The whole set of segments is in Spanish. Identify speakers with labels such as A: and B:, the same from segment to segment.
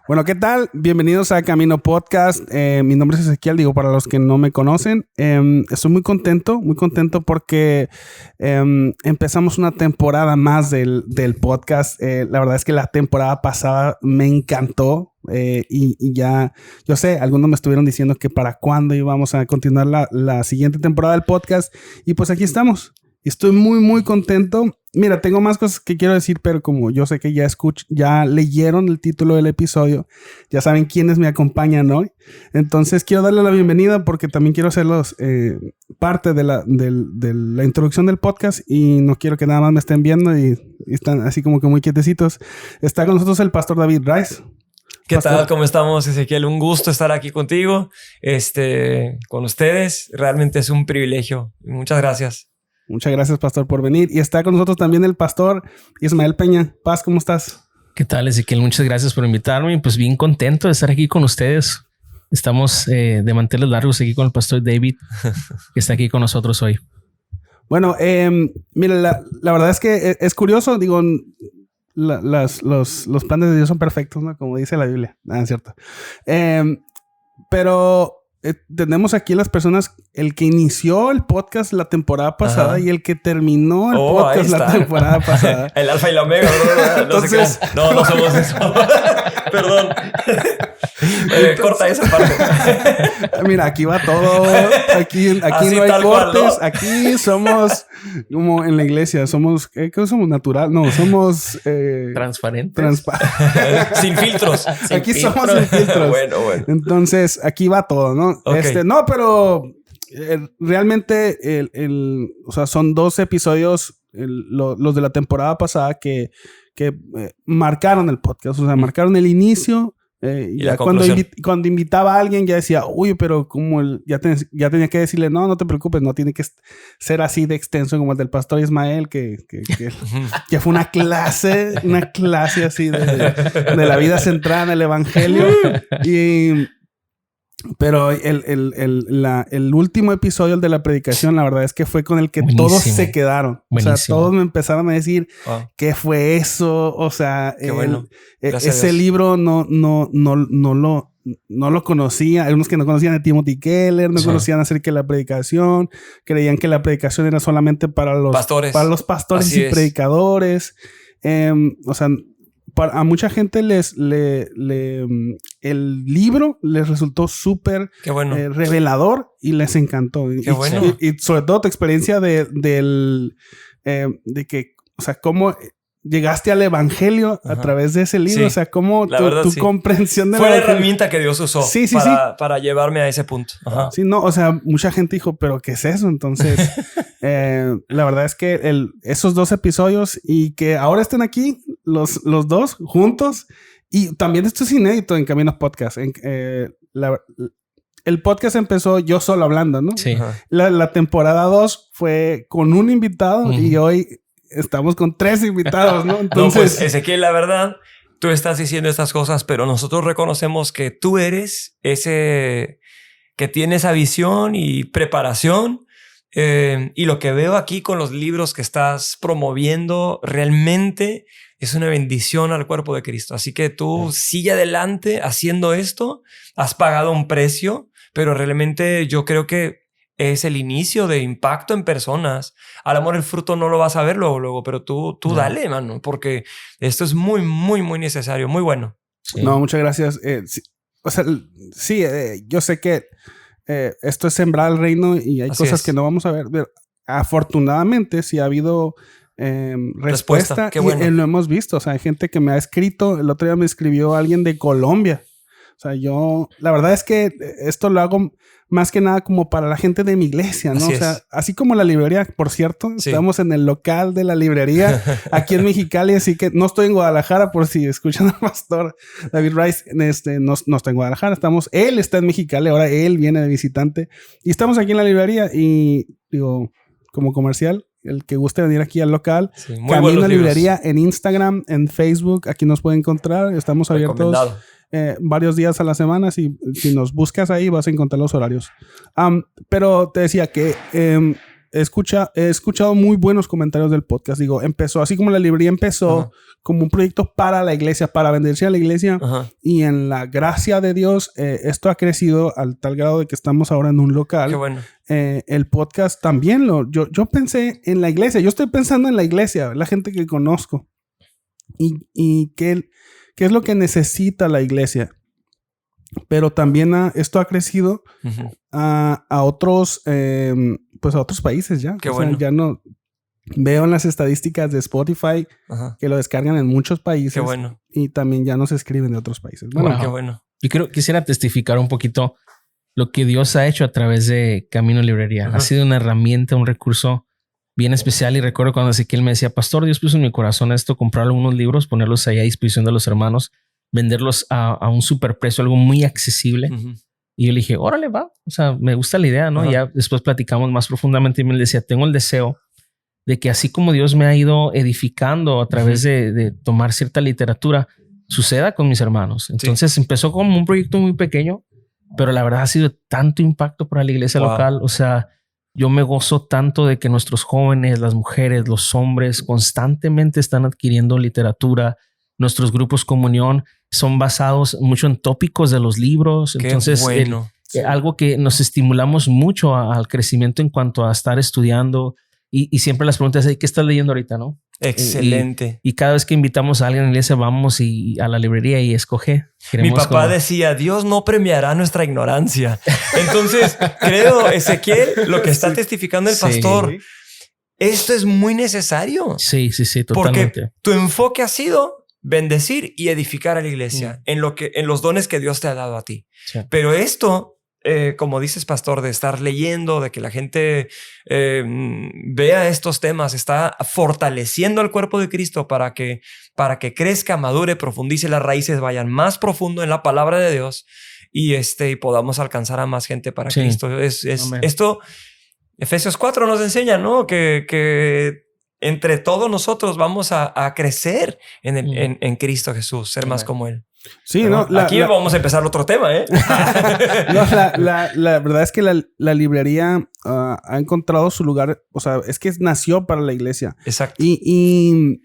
A: Bueno, ¿qué tal? Bienvenidos a Camino Podcast. Mi nombre es Ezequiel, digo, para los que no me conocen. Estoy muy contento porque empezamos una temporada más del podcast. La verdad es que la temporada pasada me encantó. Y ya, yo sé, algunos me estuvieron diciendo que para cuándo íbamos a continuar la siguiente temporada del podcast. Y pues aquí estamos. Estoy muy contento. Mira, tengo más cosas que quiero decir, pero como yo sé que ya leyeron el título del episodio, ya saben quiénes me acompañan hoy. Entonces quiero darle la bienvenida porque también quiero hacerlos parte de la introducción del podcast y no quiero que nada más me estén viendo y están así como que muy quietecitos. Está con nosotros el pastor David Rice.
B: ¿Qué tal? ¿Cómo estamos, Ezequiel? Un gusto estar aquí contigo, con ustedes. Realmente es un privilegio. Muchas gracias.
A: Muchas gracias, pastor, por venir. Y está con nosotros también el pastor Ismael Peña. Paz, ¿cómo estás?
C: ¿Qué tal, Ezequiel? Muchas gracias por invitarme. Pues bien contento de estar aquí con ustedes. Estamos de manteles largos aquí con el pastor David, que está aquí con nosotros hoy.
A: Bueno, mira, la verdad es que es curioso. Digo, los planes de Dios son perfectos, ¿no? Como dice la Biblia. Es cierto. Pero... tenemos aquí las personas, el que inició el podcast la temporada pasada y el que terminó el podcast la temporada pasada.
B: El alfa y la omega, bro. Entonces, no somos eso. Perdón. Corta esa parte.
A: Mira, aquí va todo. Aquí no hay cortes. Cual, ¿no? Aquí somos como en la iglesia. Somos, ¿qué somos? Natural. No, somos...
C: transparentes.
B: Sin filtros.
A: Aquí somos sin filtros.
B: Bueno.
A: Entonces, aquí va todo, ¿no?
B: Okay.
A: No, pero realmente o sea, son 2 episodios, los de la temporada pasada que marcaron el podcast. O sea, marcaron el inicio. Ya cuando invitaba a alguien ya decía, uy, pero como ya tenía que decirle, no te preocupes, no tiene que ser así de extenso como el del pastor Ismael, que fue una clase así de la vida centrada en el evangelio. Pero el último episodio, el de la predicación, la verdad es que fue con el que
C: buenísimo.
A: Todos se quedaron.
C: Buenísimo.
A: O sea, todos me empezaron a decir ¿qué fue eso? O sea, ese libro no lo conocía. Algunos que no conocían a Timothy Keller, no conocían acerca de la predicación, creían que la predicación era solamente para los pastores
B: Así
A: y predicadores. O sea, a mucha gente el libro les resultó súper revelador y les encantó.
B: Qué bueno.
A: Y sobre todo tu experiencia de que, o sea, cómo llegaste al evangelio a través de ese libro. Sí. O sea, cómo tu comprensión de
B: fue la herramienta que Dios usó para llevarme a ese punto. Ajá.
A: Sí, no, o sea, mucha gente dijo, ¿pero qué es eso? Entonces, la verdad es que esos 2 episodios y que ahora estén aquí los 2 juntos, y también esto es inédito en Caminos Podcast. El podcast empezó yo solo hablando, ¿no?
C: Sí.
A: La temporada 2 fue con un invitado y hoy estamos con 3 invitados, ¿no? Entonces,
B: no, pues Ezequiel, la verdad, tú estás diciendo estas cosas, pero nosotros reconocemos que tú eres ese que tiene esa visión y preparación. Y lo que veo aquí con los libros que estás promoviendo realmente es una bendición al cuerpo de Cristo. Así que tú sigue adelante haciendo esto. Has pagado un precio, pero realmente yo creo que es el inicio de impacto en personas. A lo mejor el fruto no lo vas a ver luego, pero tú dale, mano, porque esto es muy necesario, muy bueno.
A: Sí. No, muchas gracias. Sí, o sea, sí, yo sé que esto es sembrar el reino y hay cosas que no vamos a ver. Pero afortunadamente sí ha habido respuesta.
B: Qué bueno.
A: Y lo hemos visto. O sea, hay gente que me ha escrito. El otro día me escribió alguien de Colombia. O sea, la verdad es que esto lo hago más que nada como para la gente de mi iglesia, ¿no? O sea, así como la librería, por cierto, estamos en el local de la librería aquí en Mexicali, así que no estoy en Guadalajara, por si escuchan al pastor David Rice, no está en Guadalajara, él está en Mexicali, ahora él viene de visitante y estamos aquí en la librería y digo, como comercial, el que guste venir aquí al local, Camino Librería en Instagram, en Facebook, aquí nos puede encontrar, estamos abiertos varios días a la semana. Si nos buscas ahí vas a encontrar los horarios. Pero te decía que he escuchado muy buenos comentarios del podcast. Digo, empezó así como la librería empezó como un proyecto para la iglesia, para venderse a la iglesia. Y en la gracia de Dios, esto ha crecido al tal grado de que estamos ahora en un local.
B: Qué bueno.
A: El podcast también yo pensé en la iglesia. Yo estoy pensando en la iglesia, la gente que conozco. Y qué es lo que necesita la iglesia. Pero también esto ha crecido a otros, pues a otros países ya.
B: Qué bueno.
A: Ya no veo en las estadísticas de Spotify que lo descargan en muchos países.
B: Qué bueno.
A: Y también ya no se escriben de otros países.
B: Bueno, qué bueno.
C: Yo quisiera testificar un poquito lo que Dios ha hecho a través de Camino Librería. Ha sido una herramienta, un recurso bien especial. Y recuerdo cuando Ezequiel me decía, pastor, Dios puso en mi corazón esto, comprar algunos libros, ponerlos ahí a disposición de los hermanos, venderlos a un superprecio, algo muy accesible. Y yo le dije, órale, va. O sea, me gusta la idea, ¿no? Ya después platicamos más profundamente y me decía, tengo el deseo de que así como Dios me ha ido edificando a través de tomar cierta literatura, suceda con mis hermanos. Entonces empezó como un proyecto muy pequeño, pero la verdad ha sido tanto impacto para la iglesia local. O sea, yo me gozo tanto de que nuestros jóvenes, las mujeres, los hombres constantemente están adquiriendo literatura. Nuestros grupos comunión son basados mucho en tópicos de los libros.
B: Qué
C: entonces,
B: bueno.
C: Algo que nos estimulamos mucho al crecimiento en cuanto a estar estudiando y siempre las preguntas de ¿qué estás leyendo ahorita? ¿No?
B: Excelente.
C: Y cada vez que invitamos a alguien a la iglesia, vamos a la librería y escoge.
B: Mi papá decía, Dios no premiará nuestra ignorancia. Entonces, creo, Ezequiel, lo que está testificando el pastor, esto es muy necesario.
C: Sí, totalmente.
B: Porque tu enfoque ha sido bendecir y edificar a la iglesia en los dones que Dios te ha dado a ti. Sí. Pero esto, como dices, pastor, de estar leyendo, de que la gente vea estos temas, está fortaleciendo al cuerpo de Cristo para que crezca, madure, profundice, las raíces vayan más profundo en la palabra de Dios y podamos alcanzar a más gente para Cristo. Esto, Efesios 4 nos enseña, ¿no? Que entre todos nosotros vamos a crecer en Cristo Jesús, ser más como Él.
A: Sí,
B: pero
A: no.
B: Aquí vamos a empezar otro tema, ¿eh?
A: La verdad es que la librería ha encontrado su lugar. O sea, es que nació para la iglesia.
B: Exacto.
A: Y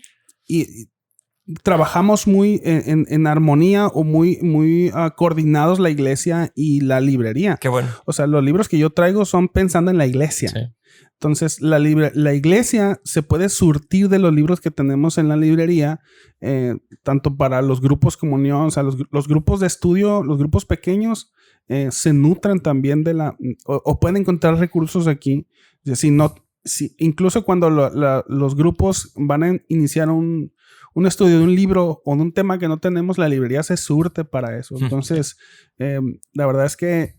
A: trabajamos muy en armonía o muy coordinados la iglesia y la librería.
B: Qué bueno.
A: O sea, los libros que yo traigo son pensando en la iglesia. Sí. Entonces, la iglesia se puede surtir de los libros que tenemos en la librería, tanto para los grupos comunión, o sea, los grupos de estudio, los grupos pequeños, se nutren también o pueden encontrar recursos aquí. Incluso cuando los grupos van a iniciar un estudio de un libro o de un tema que no tenemos, la librería se surte para eso. Entonces, la verdad es que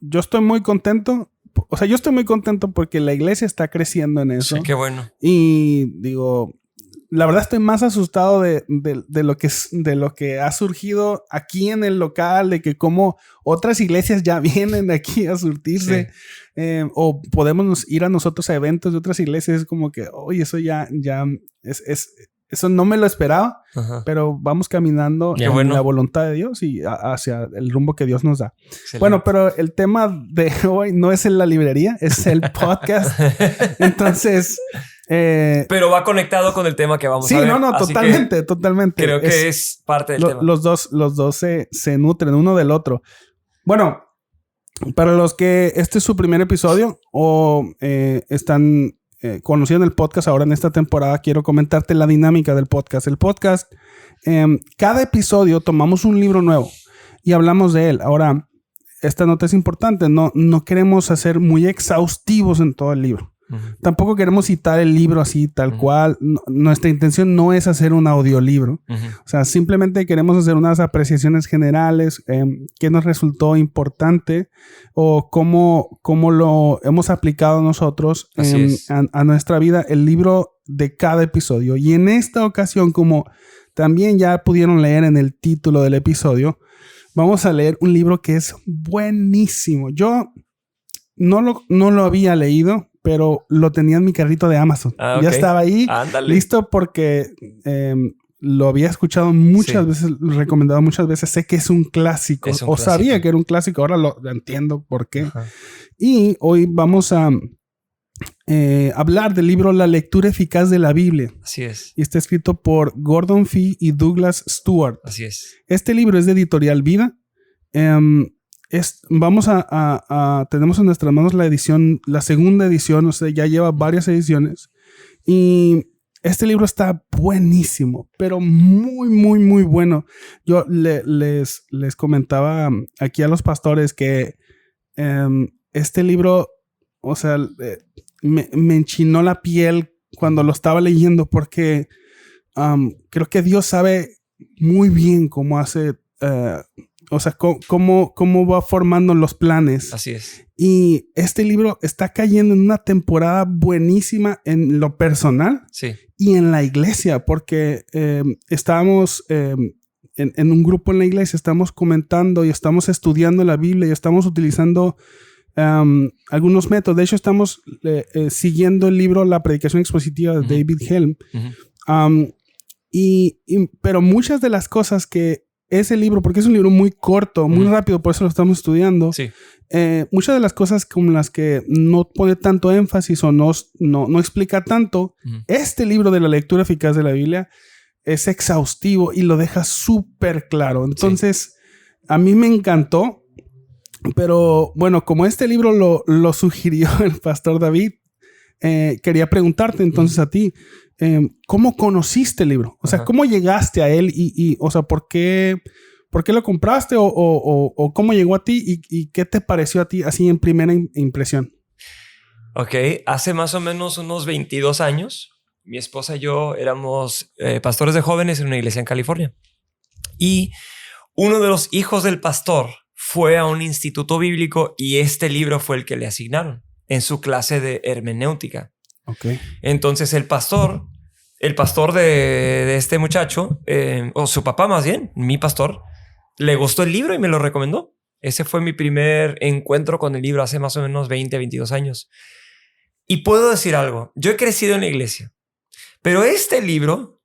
A: yo estoy muy contento. O sea, yo estoy muy contento porque la iglesia está creciendo en eso.
B: Sí, qué bueno.
A: Y digo, la verdad estoy más asustado de lo que ha surgido aquí en el local, de que como otras iglesias ya vienen aquí a surtirse, o podemos ir a nosotros a eventos de otras iglesias. Es como que, oye, eso ya eso no me lo esperaba, pero vamos caminando en la voluntad de Dios y hacia el rumbo que Dios nos da. Excelente. Bueno, pero el tema de hoy no es en la librería, es el podcast. Entonces...
B: pero va conectado con el tema que vamos a ver.
A: Sí, totalmente.
B: Creo que es parte del tema.
A: Los dos se nutren uno del otro. Bueno, para los que este es su primer episodio o están... conociendo el podcast ahora en esta temporada, quiero comentarte la dinámica del podcast. El podcast, cada episodio tomamos un libro nuevo y hablamos de él. Ahora, esta nota es importante. No queremos hacer muy exhaustivos en todo el libro. Tampoco queremos citar el libro así, tal cual. Nuestra intención no es hacer un audiolibro. O sea, simplemente queremos hacer unas apreciaciones generales, qué nos resultó importante o cómo lo hemos aplicado nosotros a nuestra vida, el libro de cada episodio. Y en esta ocasión, como también ya pudieron leer en el título del episodio, vamos a leer un libro que es buenísimo. Yo no lo había leído, pero lo tenía en mi carrito de Amazon. Okay. Ya estaba ahí, listo, porque lo había escuchado muchas veces, recomendado muchas veces. Sé que es un clásico, sabía que era un clásico, ahora lo entiendo por qué. Y hoy vamos a hablar del libro La lectura eficaz de la Biblia.
B: Así es.
A: Y está escrito por Gordon Fee y Douglas Stewart.
B: Así es.
A: Este libro es de Editorial Vida. Tenemos en nuestras manos la segunda edición, o sea, ya lleva varias ediciones. Y este libro está buenísimo, pero muy, muy, muy bueno. Yo les comentaba aquí a los pastores que este libro, o sea, me enchinó la piel cuando lo estaba leyendo porque creo que Dios sabe muy bien cómo hace, o sea, cómo va formando los planes.
B: Así es.
A: Y este libro está cayendo en una temporada buenísima en lo personal,
B: sí,
A: y en la iglesia, porque estábamos en un grupo en la iglesia, estamos comentando y estamos estudiando la Biblia y estamos utilizando algunos métodos. De hecho, estamos siguiendo el libro La Predicación Expositiva de David Helm. Pero muchas de las cosas que ese libro, porque es un libro muy corto, muy rápido, por eso lo estamos estudiando.
B: Sí.
A: Muchas de las cosas como las que no pone tanto énfasis o no explica tanto, este libro de la lectura eficaz de la Biblia es exhaustivo y lo deja súper claro. Entonces, a mí me encantó, pero bueno, como este libro lo sugirió el pastor David, quería preguntarte entonces a ti, ¿cómo conociste el libro? O sea, ¿cómo llegaste a él? O sea, ¿por qué lo compraste? ¿O cómo llegó a ti? ¿Y qué te pareció a ti así en primera impresión?
B: Ok, hace más o menos unos 22 años, mi esposa y yo éramos pastores de jóvenes en una iglesia en California. Y uno de los hijos del pastor fue a un instituto bíblico y este libro fue el que le asignaron en su clase de hermenéutica.
A: Okay.
B: Entonces el pastor de este muchacho, o su papá más bien, mi pastor, le gustó el libro y me lo recomendó. Ese fue mi primer encuentro con el libro hace más o menos 20, 22 años. Y puedo decir algo, yo he crecido en la iglesia, pero este libro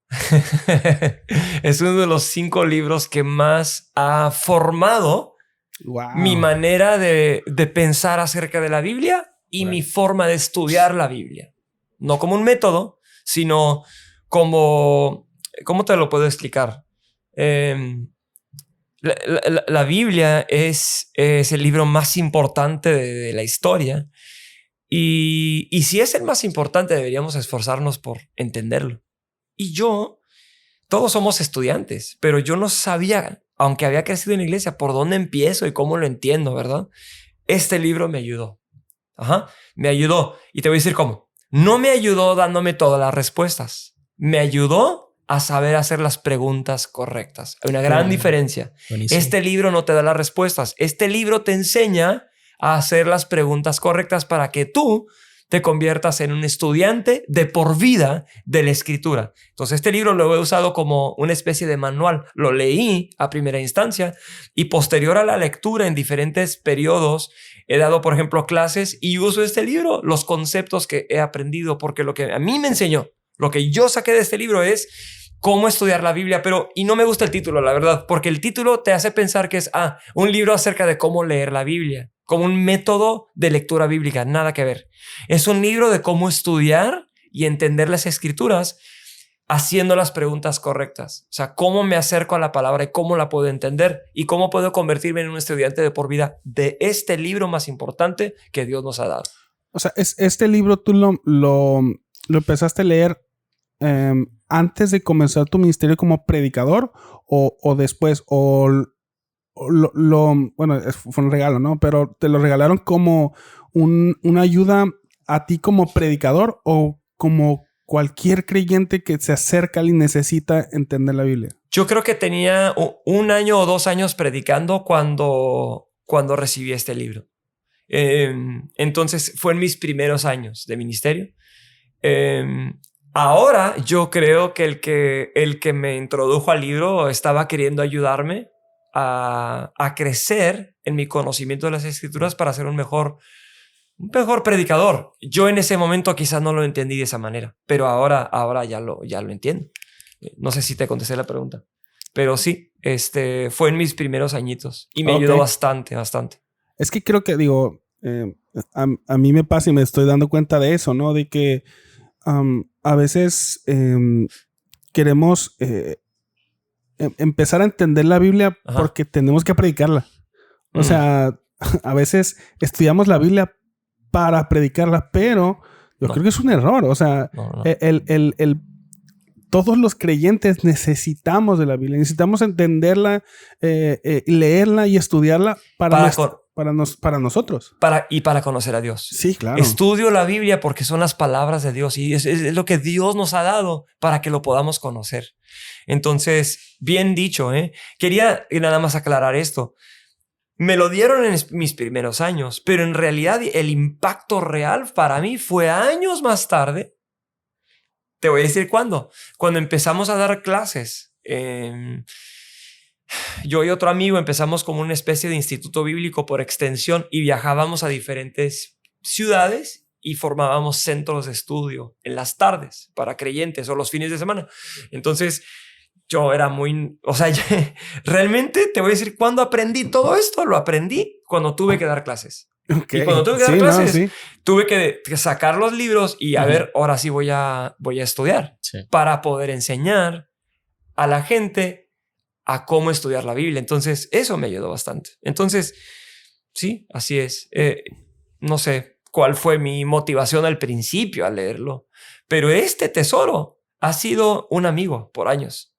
B: es uno de los 5 libros que más ha formado mi manera de pensar acerca de la Biblia y mi forma de estudiar la Biblia. No como un método, sino como... ¿Cómo te lo puedo explicar? La Biblia es el libro más importante de la historia. Y si es el más importante, deberíamos esforzarnos por entenderlo. Y todos somos estudiantes, pero yo no sabía, aunque había crecido en la iglesia, por dónde empiezo y cómo lo entiendo, ¿verdad? Este libro me ayudó. Me ayudó. Y te voy a decir cómo. No me ayudó dándome todas las respuestas. Me ayudó a saber hacer las preguntas correctas. Hay una gran diferencia. Buenísimo. Este libro no te da las respuestas. Este libro te enseña a hacer las preguntas correctas para que tú te conviertas en un estudiante de por vida de la escritura. Entonces este libro lo he usado como una especie de manual. Lo leí a primera instancia y posterior a la lectura en diferentes periodos he dado, por ejemplo, clases y uso este libro, los conceptos que he aprendido, porque lo que a mí me enseñó, lo que yo saqué de este libro es cómo estudiar la Biblia, y no me gusta el título, la verdad, porque el título te hace pensar que es un libro acerca de cómo leer la Biblia, como un método de lectura bíblica, nada que ver. Es un libro de cómo estudiar y entender las escrituras haciendo las preguntas correctas. O sea, cómo me acerco a la palabra y cómo la puedo entender y cómo puedo convertirme en un estudiante de por vida de este libro más importante que Dios nos ha dado.
A: O sea, este libro tú lo empezaste a leer antes de comenzar tu ministerio como predicador o después, bueno, fue un regalo, ¿no? Pero te lo regalaron como una ayuda a ti como predicador o como cualquier creyente que se acerca y necesita entender la Biblia.
B: Yo creo que tenía 1 año o 2 años predicando cuando recibí este libro. Entonces fue en mis primeros años de ministerio. Ahora yo creo que el que me introdujo al libro estaba queriendo ayudarme a crecer en mi conocimiento de las escrituras para ser un mejor predicador. Yo en ese momento quizás no lo entendí de esa manera, pero ahora ya lo entiendo. No sé si te contesté la pregunta, pero sí, fue en mis primeros añitos y me ayudó bastante.
A: Es que creo que, a mí me pasa y me estoy dando cuenta de eso, ¿no? De que a veces queremos empezar a entender la Biblia porque tenemos que predicarla. O sea, a veces estudiamos la Biblia para predicarla, pero yo creo que es un error. O sea, todos los creyentes necesitamos de la Biblia. Necesitamos entenderla, leerla y estudiarla para nosotros.
B: Y para conocer a Dios.
A: Sí, claro.
B: Estudio la Biblia porque son las palabras de Dios y es lo que Dios nos ha dado para que lo podamos conocer. Entonces, bien dicho, ¿eh? Quería nada más aclarar esto. Me lo dieron en mis primeros años, pero en realidad el impacto real para mí fue años más tarde. Te voy a decir cuándo. Cuando empezamos a dar clases. Yo y otro amigo empezamos como una especie de instituto bíblico por extensión y viajábamos a diferentes ciudades y formábamos centros de estudio en las tardes para creyentes o los fines de semana. Entonces yo era muy... O sea, realmente te voy a decir cuándo aprendí todo esto. Lo aprendí cuando tuve que dar clases. Okay. Y cuando tuve que dar clases, tuve que sacar los libros y a ver, ahora sí voy a estudiar para poder enseñar a la gente a cómo estudiar la Biblia. Entonces, eso me ayudó bastante. Entonces, sí, así es. No sé cuál fue mi motivación al principio al leerlo, pero este tesoro ha sido un amigo por años,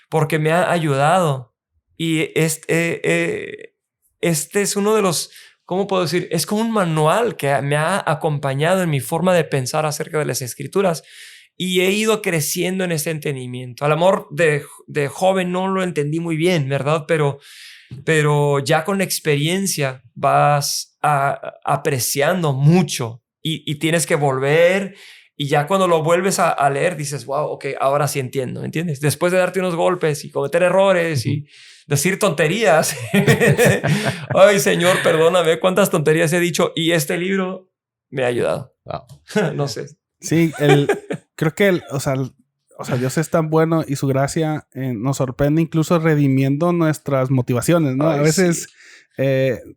B: porque me ha ayudado. Y este es uno de los, ¿cómo puedo decir? Es como un manual que me ha acompañado en mi forma de pensar acerca de las Escrituras. Y he ido creciendo en este entendimiento. Al amor de joven no lo entendí muy bien, ¿verdad? Pero ya con experiencia vas apreciando mucho y tienes que volver. Y ya cuando lo vuelves a leer dices, wow, ok, ahora sí entiendo, ¿entiendes? Después de darte unos golpes y cometer errores y decir tonterías. Ay, Señor, perdóname, cuántas tonterías he dicho. Y este libro me ha ayudado. Wow. No sé.
A: Sí, creo que o sea, Dios es tan bueno y su gracia nos sorprende incluso redimiendo nuestras motivaciones, ¿no? Ay, a veces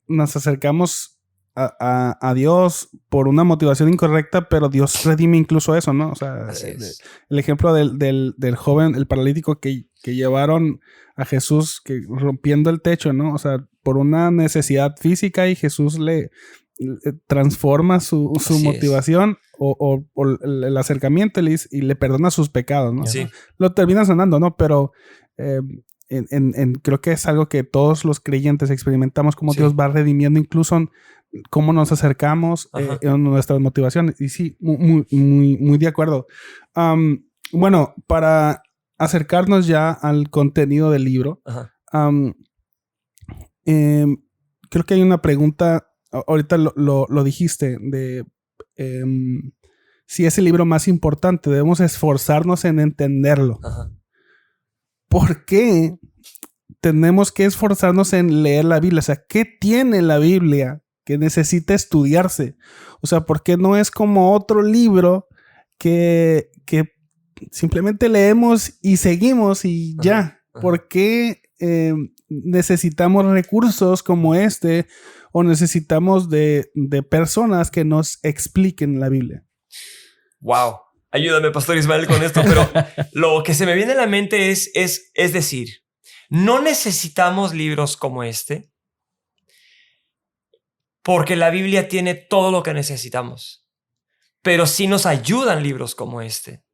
A: nos acercamos a Dios por una motivación incorrecta, pero Dios redime incluso eso, ¿no? O sea, el ejemplo del joven, el paralítico que llevaron a Jesús que rompiendo el techo, ¿no? O sea, por una necesidad física y Jesús le transforma su motivación o el acercamiento y le perdona sus pecados, ¿no? Sí. Lo termina sanando, ¿no? Pero creo que es algo que todos los creyentes experimentamos, como Dios va redimiendo incluso cómo nos acercamos en nuestras motivaciones. Y sí, muy de acuerdo. Bueno, para acercarnos ya al contenido del libro, creo que hay una pregunta. Ahorita lo dijiste, de si es el libro más importante, debemos esforzarnos en entenderlo. ¿Por qué tenemos que esforzarnos en leer la Biblia? O sea, ¿qué tiene la Biblia que necesita estudiarse? O sea, ¿por qué no es como otro libro que simplemente leemos y seguimos y ya? ¿Por qué necesitamos recursos como este? ¿O necesitamos de personas que nos expliquen la Biblia?
B: Wow. Ayúdame, Pastor Ismael, con esto. Pero lo que se me viene a la mente es decir, no necesitamos libros como este porque la Biblia tiene todo lo que necesitamos. Pero sí nos ayudan libros como este.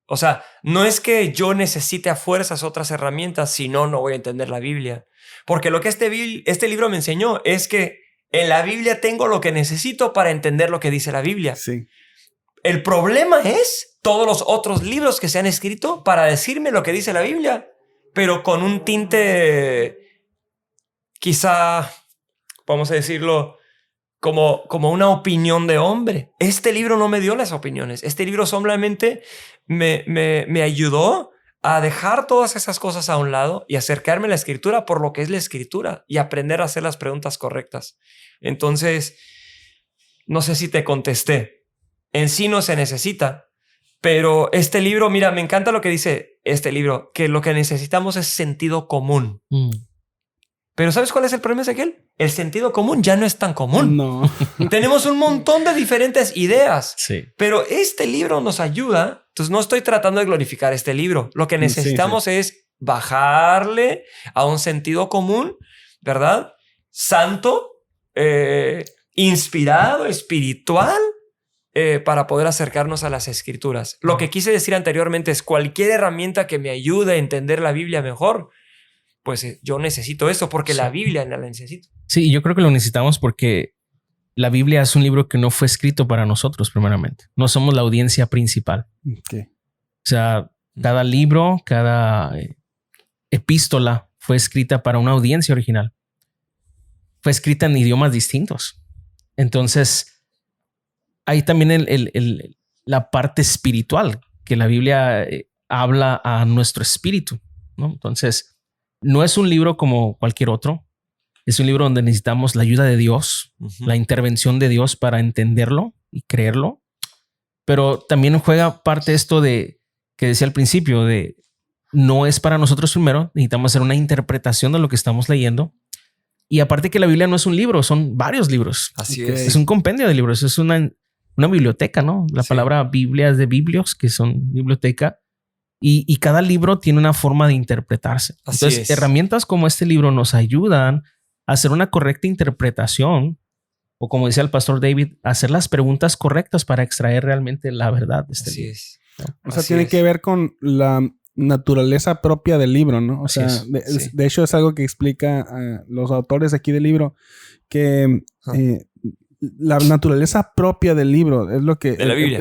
B: O sea, no es que yo necesite a fuerzas otras herramientas, si no voy a entender la Biblia. Porque lo que este libro me enseñó es que en la Biblia tengo lo que necesito para entender lo que dice la Biblia.
A: Sí.
B: El problema es todos los otros libros que se han escrito para decirme lo que dice la Biblia, pero con un tinte, quizá, vamos a decirlo, como una opinión de hombre. Este libro no me dio las opiniones. Este libro solamente me ayudó a dejar todas esas cosas a un lado y acercarme a la Escritura por lo que es la Escritura y aprender a hacer las preguntas correctas. Entonces, no sé si te contesté. En sí no se necesita, pero este libro, mira, me encanta lo que dice este libro, que lo que necesitamos es sentido común. Pero ¿sabes cuál es el problema, Ezequiel? el sentido común ya no es tan común.
A: No.
B: Tenemos un montón de diferentes ideas.
C: Sí.
B: Pero este libro nos ayuda. Entonces no estoy tratando de glorificar este libro. Lo que necesitamos es bajarle a un sentido común, ¿verdad? Santo, inspirado, espiritual, para poder acercarnos a las escrituras. Lo que quise decir anteriormente es cualquier herramienta que me ayude a entender la Biblia mejor, pues yo necesito eso porque la Biblia la necesito.
C: Sí, yo creo que lo necesitamos porque la Biblia es un libro que no fue escrito para nosotros primeramente. No somos la audiencia principal.
A: Okay.
C: O sea, cada libro, cada epístola fue escrita para una audiencia original. Fue escrita en idiomas distintos. Entonces, hay también la parte espiritual que la Biblia habla a nuestro espíritu, ¿no? Entonces, no es un libro como cualquier otro. Es un libro donde necesitamos la ayuda de Dios, la intervención de Dios para entenderlo y creerlo. Pero también juega parte esto de que decía al principio de no es para nosotros primero. Necesitamos hacer una interpretación de lo que estamos leyendo. Y aparte que la Biblia no es un libro, son varios libros.
B: Así
A: Okay.
C: Es un compendio de libros. Es una biblioteca, ¿no? La palabra Biblia es de biblios, que son biblioteca. Y cada libro tiene una forma de interpretarse. Entonces, herramientas como este libro nos ayudan a hacer una correcta interpretación, o como decía el pastor David, hacer las preguntas correctas para extraer realmente la verdad de este libro.
A: O sea, tiene que ver con la naturaleza propia del libro, ¿no? O sea, de hecho es algo que explica a los autores aquí del libro, que la naturaleza propia del libro es lo que...
B: De la Biblia.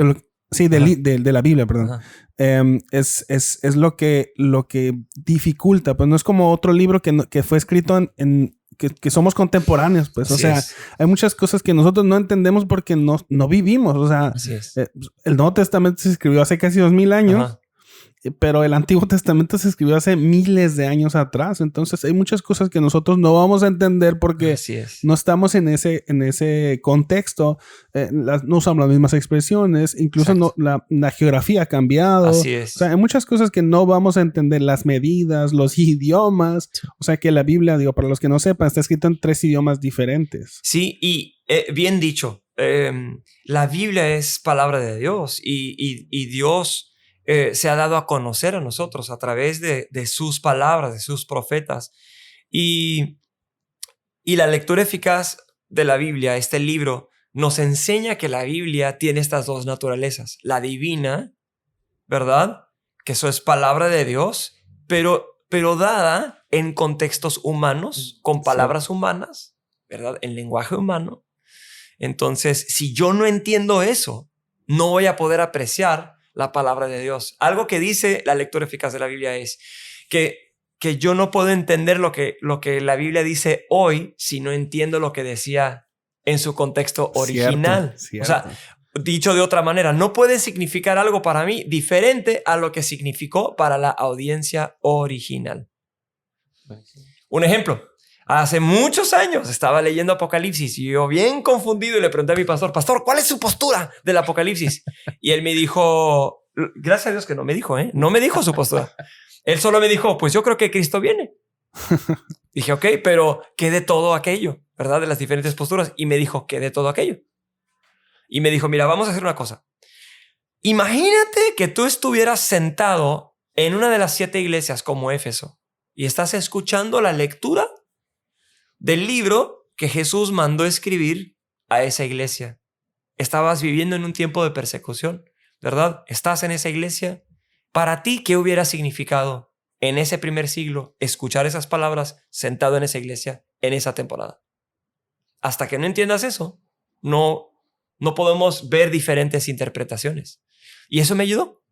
A: De la Biblia, perdón. Es lo que dificulta. Pues no es como otro libro que fue escrito que somos contemporáneos, pues. Así sea, hay muchas cosas que nosotros no entendemos porque no vivimos. O sea, el Nuevo Testamento se escribió hace casi 2000 años. Pero el Antiguo Testamento se escribió hace miles de años atrás. Entonces hay muchas cosas que nosotros no vamos a entender porque no estamos en ese contexto. No usamos las mismas expresiones. Incluso la geografía ha cambiado.
B: Así es.
A: O sea, hay muchas cosas que no vamos a entender. Las medidas, los idiomas. O sea que la Biblia, digo, para los que no sepan, está escrito en 3 idiomas diferentes.
B: Sí, y bien dicho. La Biblia es palabra de Dios y Dios... se ha dado a conocer a nosotros a través de sus palabras, de sus profetas. Y la lectura eficaz de la Biblia, este libro, nos enseña que la Biblia tiene estas dos naturalezas. La divina, ¿verdad? Que eso es palabra de Dios, pero dada en contextos humanos, con palabras humanas, ¿verdad? En lenguaje humano. Entonces, si yo no entiendo eso, no voy a poder apreciar la palabra de Dios. Algo que dice la lectura eficaz de la Biblia es que yo no puedo entender lo que la Biblia dice hoy si no entiendo lo que decía en su contexto original. Cierto. O sea, dicho de otra manera, no puede significar algo para mí diferente a lo que significó para la audiencia original. Un ejemplo. Hace muchos años estaba leyendo Apocalipsis y yo bien confundido y le pregunté a mi pastor, ¿cuál es su postura del Apocalipsis? Y él me dijo, gracias a Dios que no me dijo, no me dijo su postura. Él solo me dijo, pues yo creo que Cristo viene. Dije, ok, pero ¿qué de todo aquello? ¿Verdad? De las diferentes posturas. Y me dijo, ¿qué de todo aquello? Y me dijo, mira, vamos a hacer una cosa. Imagínate que tú estuvieras sentado en una de las 7 iglesias como Éfeso y estás escuchando la lectura del libro que Jesús mandó escribir a esa iglesia. Estabas viviendo en un tiempo de persecución, ¿verdad? Estás en esa iglesia. Para ti, ¿qué hubiera significado en ese primer siglo escuchar esas palabras sentado en esa iglesia en esa temporada? Hasta que no entiendas eso, no podemos ver diferentes interpretaciones. Y eso me ayudó,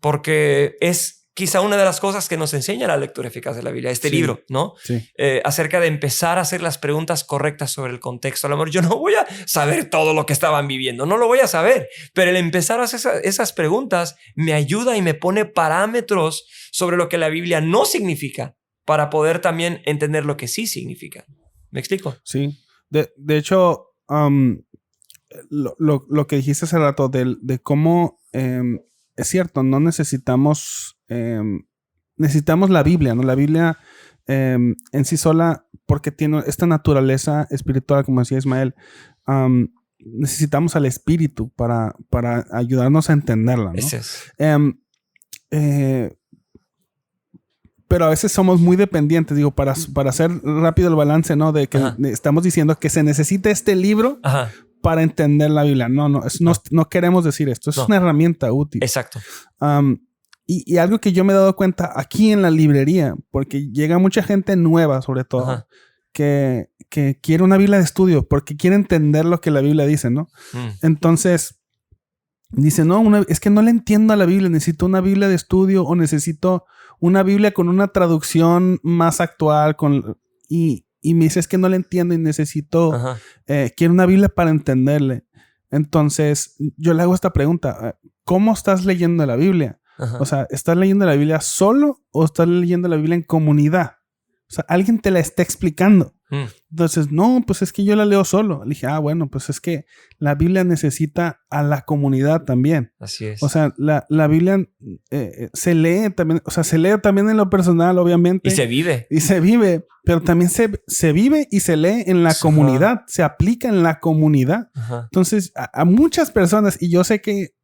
B: porque es quizá una de las cosas que nos enseña la lectura eficaz de la Biblia, este libro, ¿no? Sí. Acerca de empezar a hacer las preguntas correctas sobre el contexto. A lo mejor yo no voy a saber todo lo que estaban viviendo, no lo voy a saber, pero el empezar a hacer esas preguntas me ayuda y me pone parámetros sobre lo que la Biblia no significa para poder también entender lo que sí significa. ¿Me explico?
A: Sí. De hecho, lo que dijiste hace rato de cómo es cierto, no necesitamos la Biblia, ¿no? La Biblia en sí sola, porque tiene esta naturaleza espiritual, como decía Ismael. Necesitamos al Espíritu para ayudarnos a entenderla, ¿no?
B: Ese es.
A: Pero a veces somos muy dependientes, digo, para hacer rápido el balance, ¿no? De que estamos diciendo que se necesita este libro para entender la Biblia. No queremos decir esto. Es una herramienta útil.
B: Exacto.
A: Y algo que yo me he dado cuenta aquí en la librería, porque llega mucha gente nueva, sobre todo, que quiere una Biblia de estudio, porque quiere entender lo que la Biblia dice, ¿no? Entonces, dice, no, es que no le entiendo a la Biblia, necesito una Biblia de estudio o necesito una Biblia con una traducción más actual. Y me dice, es que no le entiendo y necesito, quiero una Biblia para entenderle. Entonces, yo le hago esta pregunta, ¿cómo estás leyendo la Biblia? O sea, ¿estás leyendo la Biblia solo o estás leyendo la Biblia en comunidad? O sea, alguien te la está explicando. Entonces, no, pues es que yo la leo solo. Le dije, bueno, pues es que la Biblia necesita a la comunidad también.
B: Así es.
A: O sea, la Biblia se lee también, o sea, se lee también en lo personal, obviamente.
B: Y se vive.
A: Y se vive, pero también se vive y se lee en la comunidad, se aplica en la comunidad. Entonces, a muchas personas, y yo sé que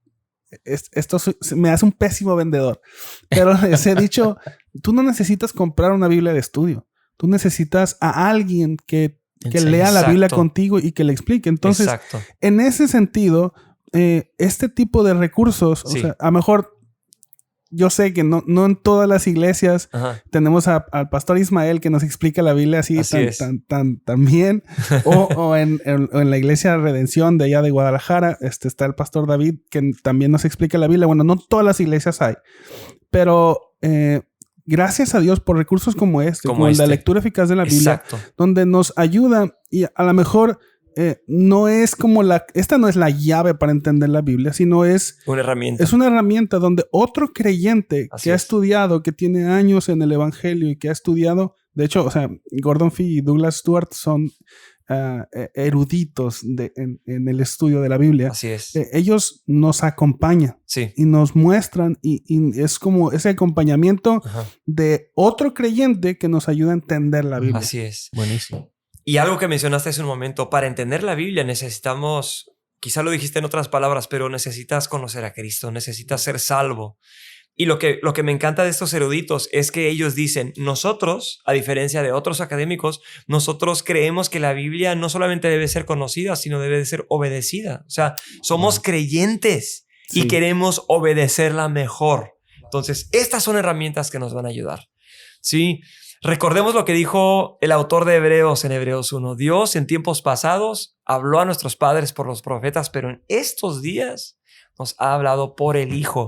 A: esto me hace un pésimo vendedor, pero les he dicho, tú no necesitas comprar una Biblia de estudio. Tú necesitas a alguien que lea la Biblia contigo y que le explique. Entonces, en ese sentido, este tipo de recursos, o sea, a lo mejor yo sé que no en todas las iglesias tenemos al pastor Ismael que nos explica la Biblia así tan bien. o en la iglesia Redención de allá de Guadalajara, está el pastor David que también nos explica la Biblia. Bueno, no todas las iglesias hay, pero gracias a Dios por recursos como la lectura eficaz de la Biblia, donde nos ayuda y a lo mejor no es como esta no es la llave para entender la Biblia, sino es
B: una herramienta.
A: Es una herramienta donde otro creyente que ha estudiado, que tiene años en el evangelio y que ha estudiado, de hecho, o sea, Gordon Fee y Douglas Stewart son eruditos en el estudio de la Biblia.
B: Así es.
A: Ellos nos acompañan y nos muestran y es como ese acompañamiento de otro creyente que nos ayuda a entender la Biblia.
B: Así es.
C: Buenísimo.
B: Y algo que mencionaste hace un momento, para entender la Biblia necesitamos, quizá lo dijiste en otras palabras, pero necesitas conocer a Cristo, necesitas ser salvo. Y lo que me encanta de estos eruditos es que ellos dicen, nosotros, a diferencia de otros académicos, nosotros creemos que la Biblia no solamente debe ser conocida, sino debe de ser obedecida. O sea, somos creyentes y queremos obedecerla mejor. Entonces, estas son herramientas que nos van a ayudar. ¿Sí? Recordemos lo que dijo el autor de Hebreos en Hebreos 1. Dios en tiempos pasados habló a nuestros padres por los profetas, pero en estos días nos ha hablado por el Hijo.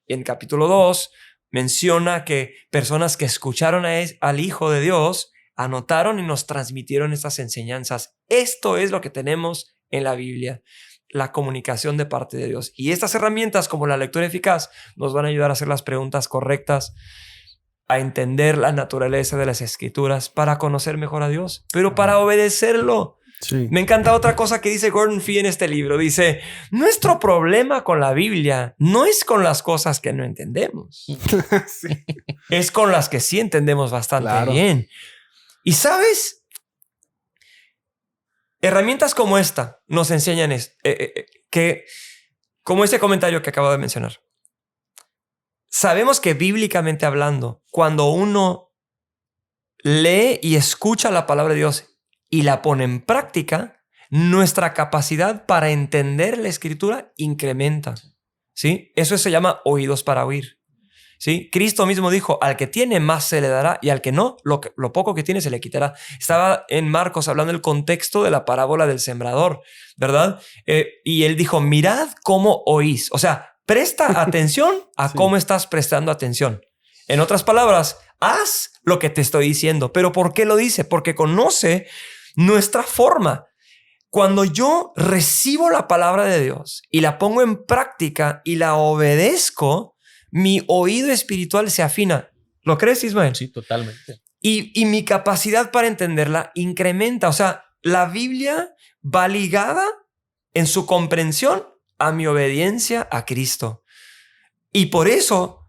B: En capítulo 2 menciona que personas que escucharon al Hijo de Dios anotaron y nos transmitieron estas enseñanzas. Esto es lo que tenemos en la Biblia, la comunicación de parte de Dios. Y estas herramientas como la lectura eficaz nos van a ayudar a hacer las preguntas correctas, a entender la naturaleza de las Escrituras para conocer mejor a Dios, pero para obedecerlo. Me encanta otra cosa que dice Gordon Fee en este libro. Dice, nuestro problema con la Biblia no es con las cosas que no entendemos. Es con las que sí entendemos bastante bien. Y ¿sabes? Herramientas como esta nos enseñan que, como este comentario que acabo de mencionar, sabemos que bíblicamente hablando, cuando uno lee y escucha la palabra de Dios y la pone en práctica, nuestra capacidad para entender la Escritura incrementa. ¿Sí? Eso se llama oídos para oír. ¿Sí? Cristo mismo dijo, al que tiene más se le dará y al que no, lo poco que tiene se le quitará. Estaba en Marcos hablando del contexto de la parábola del sembrador, ¿verdad? Y él dijo, mirad cómo oís. O sea, presta atención a cómo estás prestando atención. En otras palabras, haz lo que te estoy diciendo. ¿Pero por qué lo dice? Porque conoce nuestra forma. Cuando yo recibo la palabra de Dios y la pongo en práctica y la obedezco, mi oído espiritual se afina. ¿Lo crees, Ismael?
C: Sí, totalmente.
B: Y mi capacidad para entenderla incrementa. O sea, la Biblia va ligada en su comprensión a mi obediencia a Cristo. Y por eso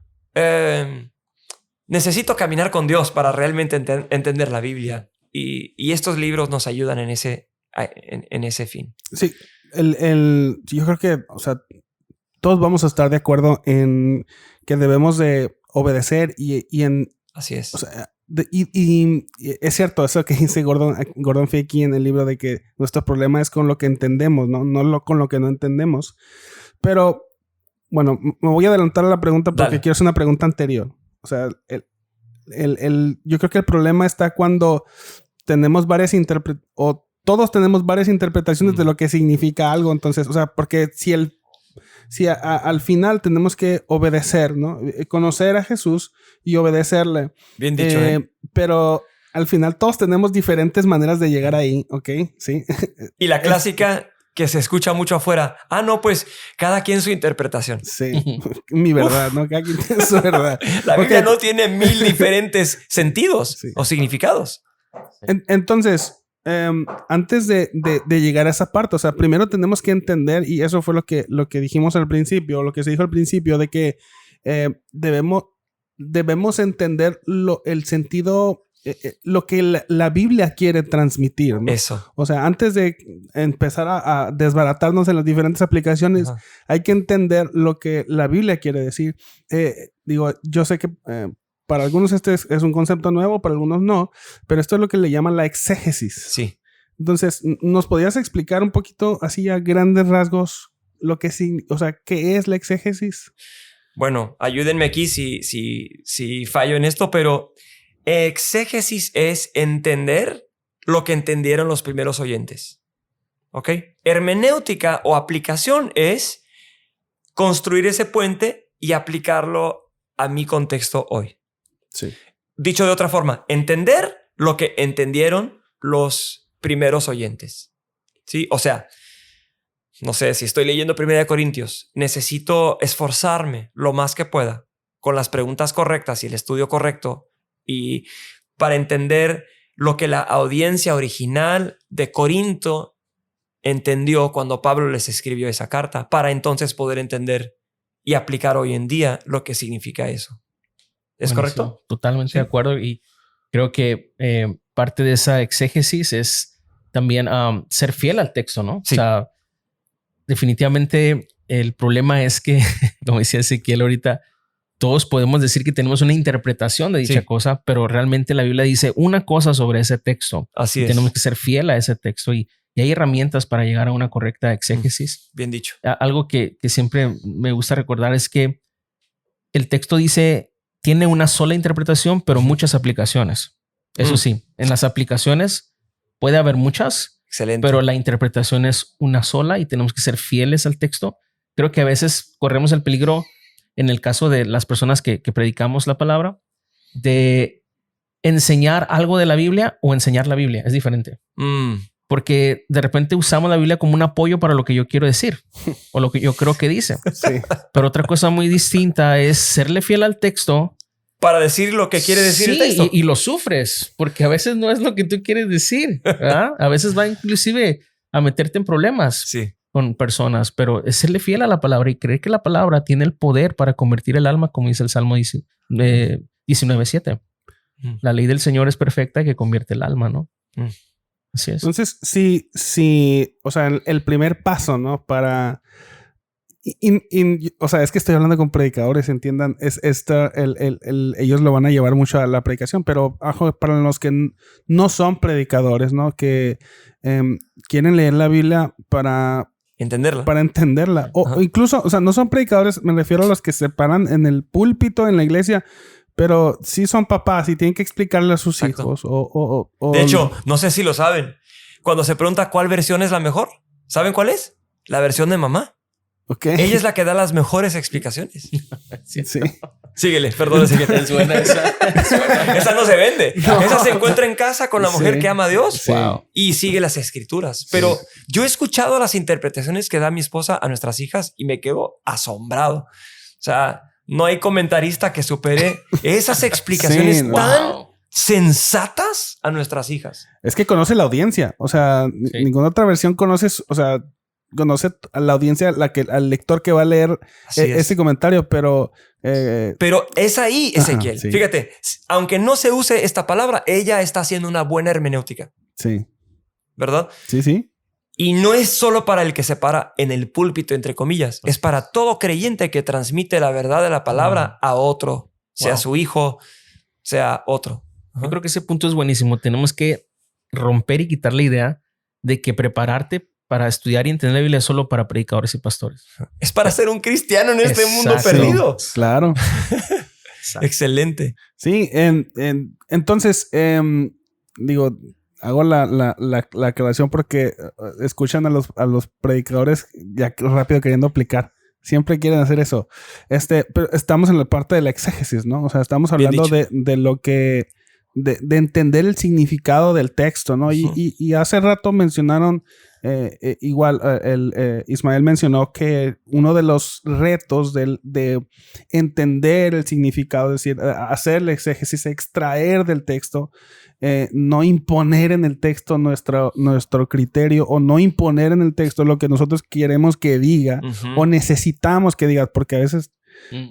B: necesito caminar con Dios para realmente entender la Biblia. Y estos libros nos ayudan en ese fin.
A: Sí, yo creo que, o sea, todos vamos a estar de acuerdo en que debemos de obedecer y en...
B: Así es.
A: O sea, y es cierto eso que dice Gordon Fee aquí en el libro, de que nuestro problema es con lo que entendemos, no con lo que no entendemos. Pero, bueno, me voy a adelantar a la pregunta porque
B: Dale.
A: quiero hacer una pregunta anterior. O sea, yo creo que el problema está cuando tenemos varias o todos tenemos varias interpretaciones de lo que significa algo. Entonces, o sea, porque si al final tenemos que obedecer, ¿no? Conocer a Jesús y obedecerle.
B: Bien dicho,
A: Pero al final todos tenemos diferentes maneras de llegar ahí, ¿ok? Sí.
B: Y la clásica que se escucha mucho afuera. No, pues cada quien su interpretación.
A: Sí, mi verdad, ¿no? Cada quien tiene su verdad.
B: La Biblia no tiene 1000 diferentes sentidos o significados.
A: Entonces, antes de llegar a esa parte, o sea, primero tenemos que entender, y eso fue lo que dijimos al principio, lo que se dijo al principio, de que debemos entender el sentido, lo que la Biblia quiere transmitir, ¿no?
B: Eso.
A: O sea, antes de empezar a desbaratarnos en las diferentes aplicaciones, hay que entender lo que la Biblia quiere decir. Yo sé que para algunos este es un concepto nuevo, para algunos no, pero esto es lo que le llaman la exégesis.
B: Sí.
A: Entonces, ¿nos podrías explicar un poquito, así a grandes rasgos, qué es la exégesis?
B: Bueno, ayúdenme aquí si fallo en esto, pero exégesis es entender lo que entendieron los primeros oyentes. ¿Ok? Hermenéutica o aplicación es construir ese puente y aplicarlo a mi contexto hoy.
A: Sí.
B: Dicho de otra forma, entender lo que entendieron los primeros oyentes. ¿Sí? O sea, no sé, si estoy leyendo 1 Corintios, necesito esforzarme lo más que pueda con las preguntas correctas y el estudio correcto y para entender lo que la audiencia original de Corinto entendió cuando Pablo les escribió esa carta, para entonces poder entender y aplicar hoy en día lo que significa eso. ¿Es correcto?
C: Totalmente de acuerdo, y creo que parte de esa exégesis es también ser fiel al texto, ¿no?
B: Sí.
C: O sea, definitivamente el problema es que, como decía Ezequiel ahorita, todos podemos decir que tenemos una interpretación de dicha cosa, pero realmente la Biblia dice una cosa sobre ese texto.
B: Así es.
C: Tenemos que ser fiel a ese texto y hay herramientas para llegar a una correcta exégesis.
B: Bien dicho.
C: Algo que siempre me gusta recordar es que el texto tiene una sola interpretación, pero muchas aplicaciones. Eso sí, en las aplicaciones puede haber muchas.
B: Excelente.
C: Pero la interpretación es una sola y tenemos que ser fieles al texto. Creo que a veces corremos el peligro, en el caso de las personas que predicamos la palabra, de enseñar algo de la Biblia o enseñar la Biblia. Es diferente. Porque de repente usamos la Biblia como un apoyo para lo que yo quiero decir o lo que yo creo que dice.
A: Sí.
C: Pero otra cosa muy distinta es serle fiel al texto.
B: Para decir lo que quiere decir el texto.
C: Y lo sufres porque a veces no es lo que tú quieres decir, ¿verdad? A veces va inclusive a meterte en problemas con personas, pero es serle fiel a la palabra y creer que la palabra tiene el poder para convertir el alma, como dice el Salmo 19:7. La ley del Señor es perfecta que convierte el alma, ¿no? Así es.
A: Entonces, sí, o sea, el primer paso, ¿no? Para... o sea, es que estoy hablando con predicadores, entiendan, ellos lo van a llevar mucho a la predicación, pero para los que no son predicadores, ¿no? Que quieren leer la Biblia para entenderla. O incluso, o sea, no son predicadores, me refiero a los que se paran en el púlpito en la iglesia, pero sí son papás y tienen que explicarle a sus hijos.
B: De hecho, no sé si lo saben. Cuando se pregunta cuál versión es la mejor, ¿saben cuál es? La versión de mamá.
A: Okay.
B: Ella es la que da las mejores explicaciones.
A: Sí.
B: Síguele, perdón. Esa no se vende. No. Esa se encuentra en casa con la mujer que ama a Dios y sigue las escrituras. Pero yo he escuchado las interpretaciones que da mi esposa a nuestras hijas y me quedo asombrado. O sea, no hay comentarista que supere esas explicaciones tan sensatas a nuestras hijas.
A: Es que conoce la audiencia. O sea, ninguna otra versión conoces, o sea, conoce a la audiencia, al lector que va a leer ese comentario, pero
B: es ahí, Ezequiel.
A: Ajá, sí.
B: Fíjate, aunque no se use esta palabra, ella está haciendo una buena hermenéutica.
A: Sí.
B: ¿Verdad?
A: Sí.
B: Y no es solo para el que se para en el púlpito, entre comillas. Es para todo creyente que transmite la verdad de la palabra a otro, sea su hijo, sea otro.
C: Yo creo que ese punto es buenísimo. Tenemos que romper y quitar la idea de que prepararte para estudiar y entender la Biblia es solo para predicadores y pastores.
B: Es para ser un cristiano en este mundo perdido.
A: Claro.
B: Excelente.
A: Sí, entonces, digo, hago la aclaración porque escuchan a los predicadores ya rápido queriendo aplicar. Siempre quieren hacer eso. Pero estamos en la parte de la exégesis, ¿no? O sea, estamos hablando de lo que... De entender el significado del texto, ¿no? Y hace rato mencionaron, Ismael mencionó que uno de los retos de entender el significado, es decir, hacer la exégesis, extraer del texto, no imponer en el texto nuestro criterio o no imponer en el texto lo que nosotros queremos que diga o necesitamos que diga, porque a veces...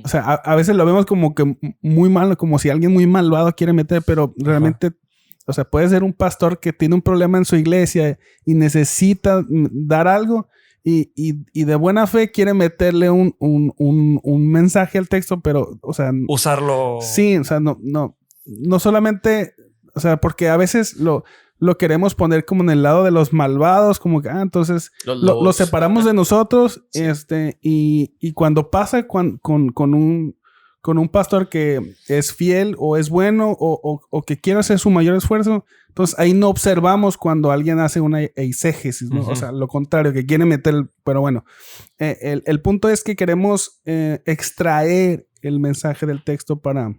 A: O sea, a veces lo vemos como que muy malo, como si alguien muy malvado quiere meter, pero realmente, o sea, puede ser un pastor que tiene un problema en su iglesia y necesita dar algo y de buena fe quiere meterle un mensaje al texto, pero, o sea...
B: Usarlo...
A: Sí, o sea, no solamente... O sea, porque a veces lo queremos poner como en el lado de los malvados, como que, entonces lo separamos de nosotros, sí. Y cuando pasa con un pastor que es fiel o es bueno o que quiere hacer su mayor esfuerzo, entonces ahí no observamos cuando alguien hace una exégesis, ¿no? O sea, lo contrario, que quiere meter, pero bueno, el punto es que queremos extraer el mensaje del texto para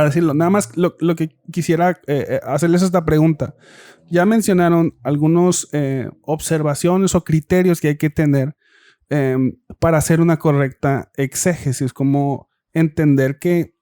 A: decirlo. Nada más lo que quisiera hacerles esta pregunta. Ya mencionaron algunas observaciones o criterios que hay que tener para hacer una correcta exégesis, como entender que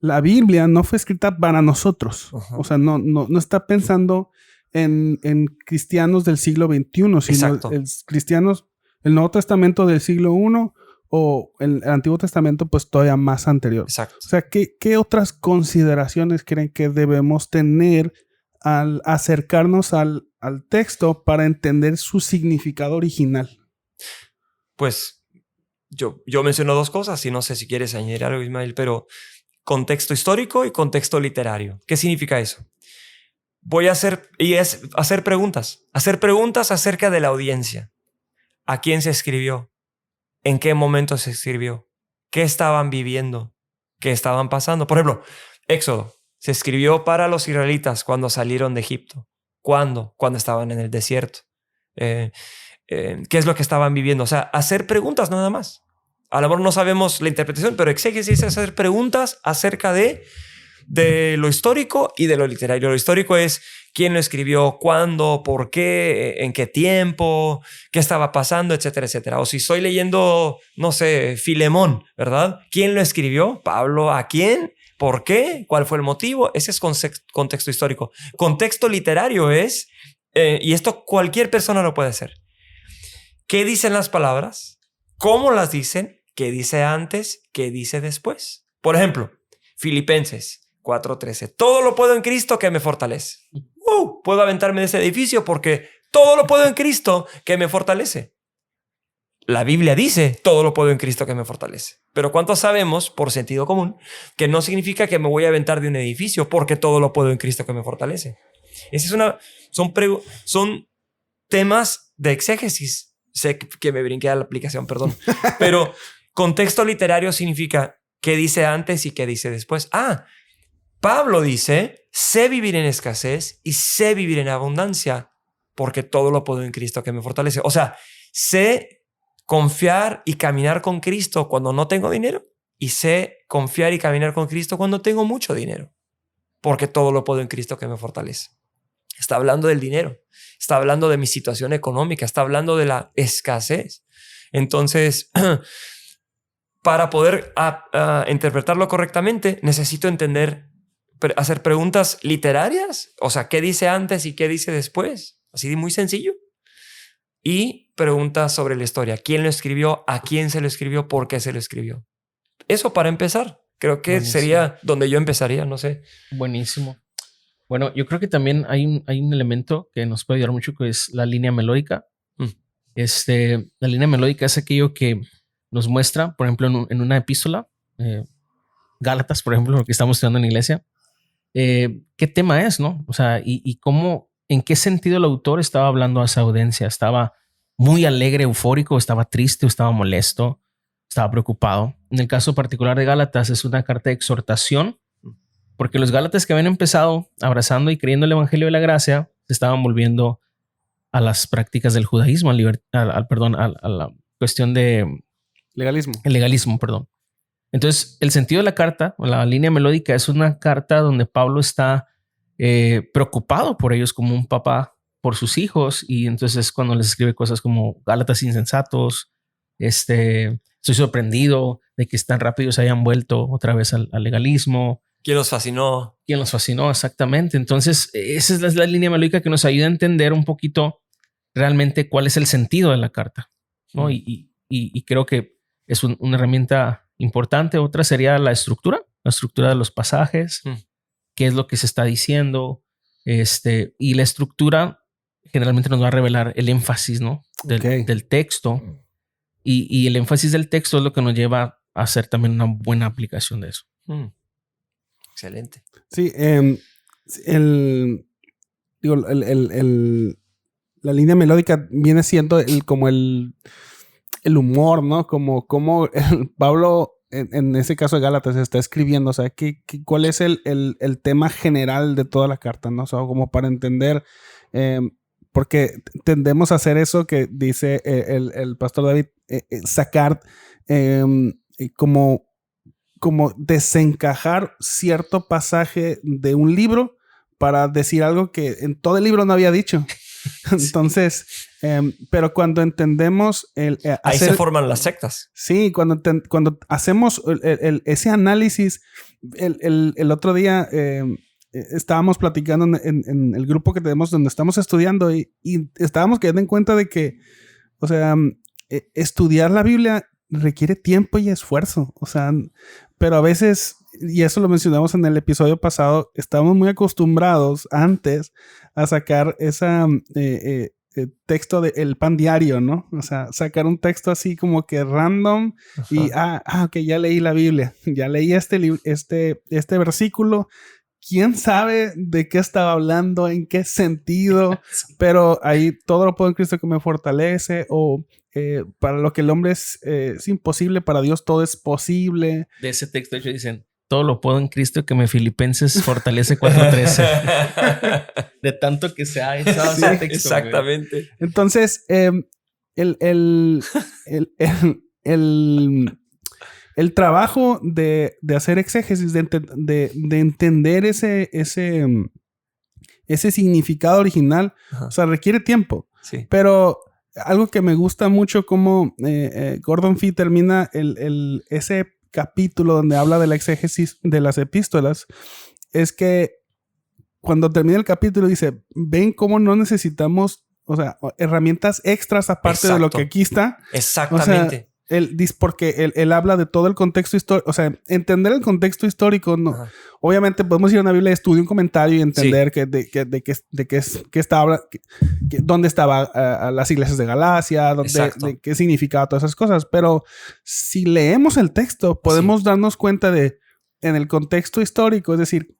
A: la Biblia no fue escrita para nosotros. O sea, no está pensando en cristianos del siglo XXI, sino cristianos, el Nuevo Testamento del siglo I o el Antiguo Testamento, pues todavía más anterior.
B: Exacto.
A: O sea, ¿qué otras consideraciones creen que debemos tener al acercarnos al texto para entender su significado original?
B: Pues yo menciono dos cosas y no sé si quieres añadir algo, Ismael, pero contexto histórico y contexto literario. ¿Qué significa eso? Voy a hacer preguntas. Hacer preguntas acerca de la audiencia. ¿A quién se escribió? ¿En qué momento se escribió? ¿Qué estaban viviendo? ¿Qué estaban pasando? Por ejemplo, Éxodo se escribió para los israelitas cuando salieron de Egipto. ¿Cuándo? Cuando estaban en el desierto. ¿Qué es lo que estaban viviendo? O sea, hacer preguntas nada más. A lo mejor no sabemos la interpretación, pero exégesis es hacer preguntas acerca de lo histórico y de lo literario. Lo histórico es quién lo escribió, cuándo, por qué, en qué tiempo, qué estaba pasando, etcétera, etcétera. O si estoy leyendo, no sé, Filemón, ¿verdad? ¿Quién lo escribió? ¿Pablo? ¿A quién? ¿Por qué? ¿Cuál fue el motivo? Ese es contexto histórico. Contexto literario es, y esto cualquier persona lo puede hacer. ¿Qué dicen las palabras? ¿Cómo las dicen? ¿Qué dice antes? ¿Qué dice después? Por ejemplo, Filipenses 4:13. Todo lo puedo en Cristo que me fortalece. Puedo aventarme de ese edificio porque todo lo puedo en Cristo que me fortalece. La Biblia dice todo lo puedo en Cristo que me fortalece. Pero ¿cuántos sabemos, por sentido común, que no significa que me voy a aventar de un edificio porque todo lo puedo en Cristo que me fortalece? Son temas de exégesis. Sé que me brinqué a la aplicación, perdón. Pero contexto literario significa qué dice antes y qué dice después. Pablo dice, sé vivir en escasez y sé vivir en abundancia porque todo lo puedo en Cristo que me fortalece. O sea, sé confiar y caminar con Cristo cuando no tengo dinero y sé confiar y caminar con Cristo cuando tengo mucho dinero porque todo lo puedo en Cristo que me fortalece. Está hablando del dinero, está hablando de mi situación económica, está hablando de la escasez. Entonces, para poder interpretarlo correctamente, necesito hacer preguntas literarias. O sea, ¿qué dice antes y qué dice después? así de muy sencillo. Y preguntas sobre la historia. ¿Quién lo escribió? ¿A quién se lo escribió? ¿Por qué se lo escribió? Eso para empezar. Creo que
C: Buenísimo.
B: sería donde yo empezaría, no sé.
C: Buenísimo. Bueno, yo creo que también hay un elemento que nos puede ayudar mucho, que es la línea melódica. La línea melódica es aquello que nos muestra, por ejemplo, en una epístola, Gálatas, por ejemplo, lo que estamos estudiando en la iglesia, qué tema es, ¿no? O sea, y cómo, en qué sentido el autor estaba hablando a esa audiencia. Estaba muy alegre, eufórico, estaba triste, estaba molesto, estaba preocupado. En el caso particular de Gálatas es una carta de exhortación, porque los Gálatas que habían empezado abrazando y creyendo el evangelio de la gracia se estaban volviendo a las prácticas del judaísmo, a la cuestión de
A: Legalismo.
C: el legalismo, perdón. Entonces, el sentido de la carta, o la línea melódica, es una carta donde Pablo está preocupado por ellos como un papá por sus hijos, y entonces cuando les escribe cosas como Gálatas insensatos, estoy sorprendido de que tan rápido se hayan vuelto otra vez al legalismo.
B: ¿Quién los fascinó?
C: ¿Quién los fascinó? Exactamente. Entonces, esa es la línea melódica que nos ayuda a entender un poquito realmente cuál es el sentido de la carta, ¿no? Y creo que es una herramienta importante. Otra sería la estructura de los pasajes, qué es lo que se está diciendo, y la estructura generalmente nos va a revelar el énfasis, ¿no? del texto, y el énfasis del texto es lo que nos lleva a hacer también una buena aplicación de eso.
B: Excelente.
A: Sí, la línea melódica viene siendo como el humor, ¿no? Como Pablo, en ese caso de Gálatas, está escribiendo, o sea, ¿cuál es el tema general de toda la carta, ¿no? O sea, como para entender, porque tendemos a hacer eso que dice el pastor David, sacar como desencajar cierto pasaje de un libro para decir algo que en todo el libro no había dicho. Entonces, pero cuando entendemos
B: ahí se forman las sectas.
A: Sí, cuando hacemos ese análisis, el otro día estábamos platicando en el grupo que tenemos donde estamos estudiando y estábamos quedando en cuenta de que, o sea, estudiar la Biblia requiere tiempo y esfuerzo, o sea, pero a veces, y eso lo mencionamos en el episodio pasado, estamos muy acostumbrados antes a sacar esa texto de el pan diario, ¿no? O sea, sacar un texto así como que random. Ajá. Y ok, ya leí la Biblia, ya leí este versículo. ¿Quién sabe de qué estaba hablando? ¿En qué sentido? Pero ahí todo lo puedo en Cristo que me fortalece. O para lo que el hombre es imposible, para Dios todo es posible.
C: De ese texto, de hecho, dicen, todo lo puedo en Cristo que me Filipenses fortalece 4:13. De tanto que se ha echado ese texto.
B: Exactamente.
A: Güey. Entonces, el trabajo de hacer exégesis, de entender ese significado original, o sea, requiere tiempo.
B: Sí.
A: Pero algo que me gusta mucho como Gordon Fee termina ese capítulo donde habla de la exégesis de las epístolas, es que cuando termina el capítulo dice, ven cómo no necesitamos, o sea, herramientas extras aparte de lo que aquí está.
B: Exactamente.
A: O sea, porque él habla de todo el contexto histórico, o sea, entender el contexto histórico, no. Ajá. Obviamente podemos ir a una Biblia de estudio, un comentario y entender dónde estaban las iglesias de Galacia, de qué significaba todas esas cosas. Pero si leemos el texto, podemos darnos cuenta en el contexto histórico, es decir,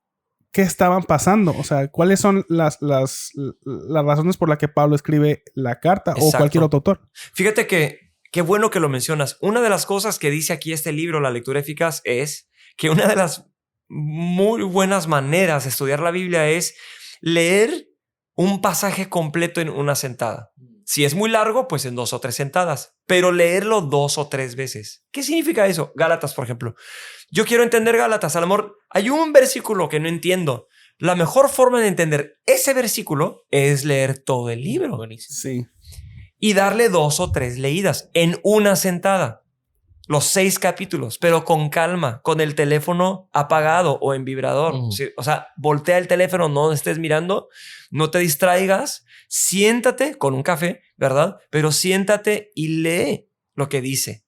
A: qué estaban pasando, o sea, cuáles son las razones por las que Pablo escribe la carta. Exacto. O cualquier otro autor.
B: Fíjate que qué bueno que lo mencionas. Una de las cosas que dice aquí este libro, La Lectura Eficaz, es que una de las muy buenas maneras de estudiar la Biblia es leer un pasaje completo en una sentada. Si es muy largo, pues en 2 o 3 sentadas, pero leerlo 2 o 3 veces. ¿Qué significa eso? Gálatas, por ejemplo. Yo quiero entender Gálatas. A lo mejor hay un versículo que no entiendo. La mejor forma de entender ese versículo es leer todo el libro.
A: Sí.
B: Y darle 2 o 3 leídas en una sentada. los 6 capítulos, pero con calma, con el teléfono apagado o en vibrador. Sí, o sea, voltea el teléfono, no estés mirando, no te distraigas, siéntate con un café, ¿verdad? Pero siéntate y lee lo que dice.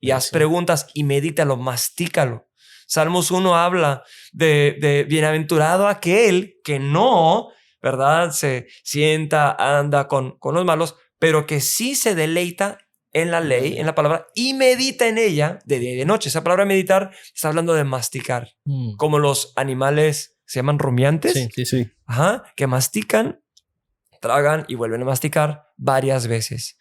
B: Y haz preguntas y medítalo, mastícalo. Salmos 1 habla de bienaventurado aquel que no, ¿verdad? Se sienta, anda con los malos, pero que sí se deleita en la ley, en la palabra, y medita en ella de día y de noche. Esa palabra meditar está hablando de masticar. Como los animales se llaman rumiantes.
A: Sí.
B: Ajá, que mastican, tragan y vuelven a masticar varias veces.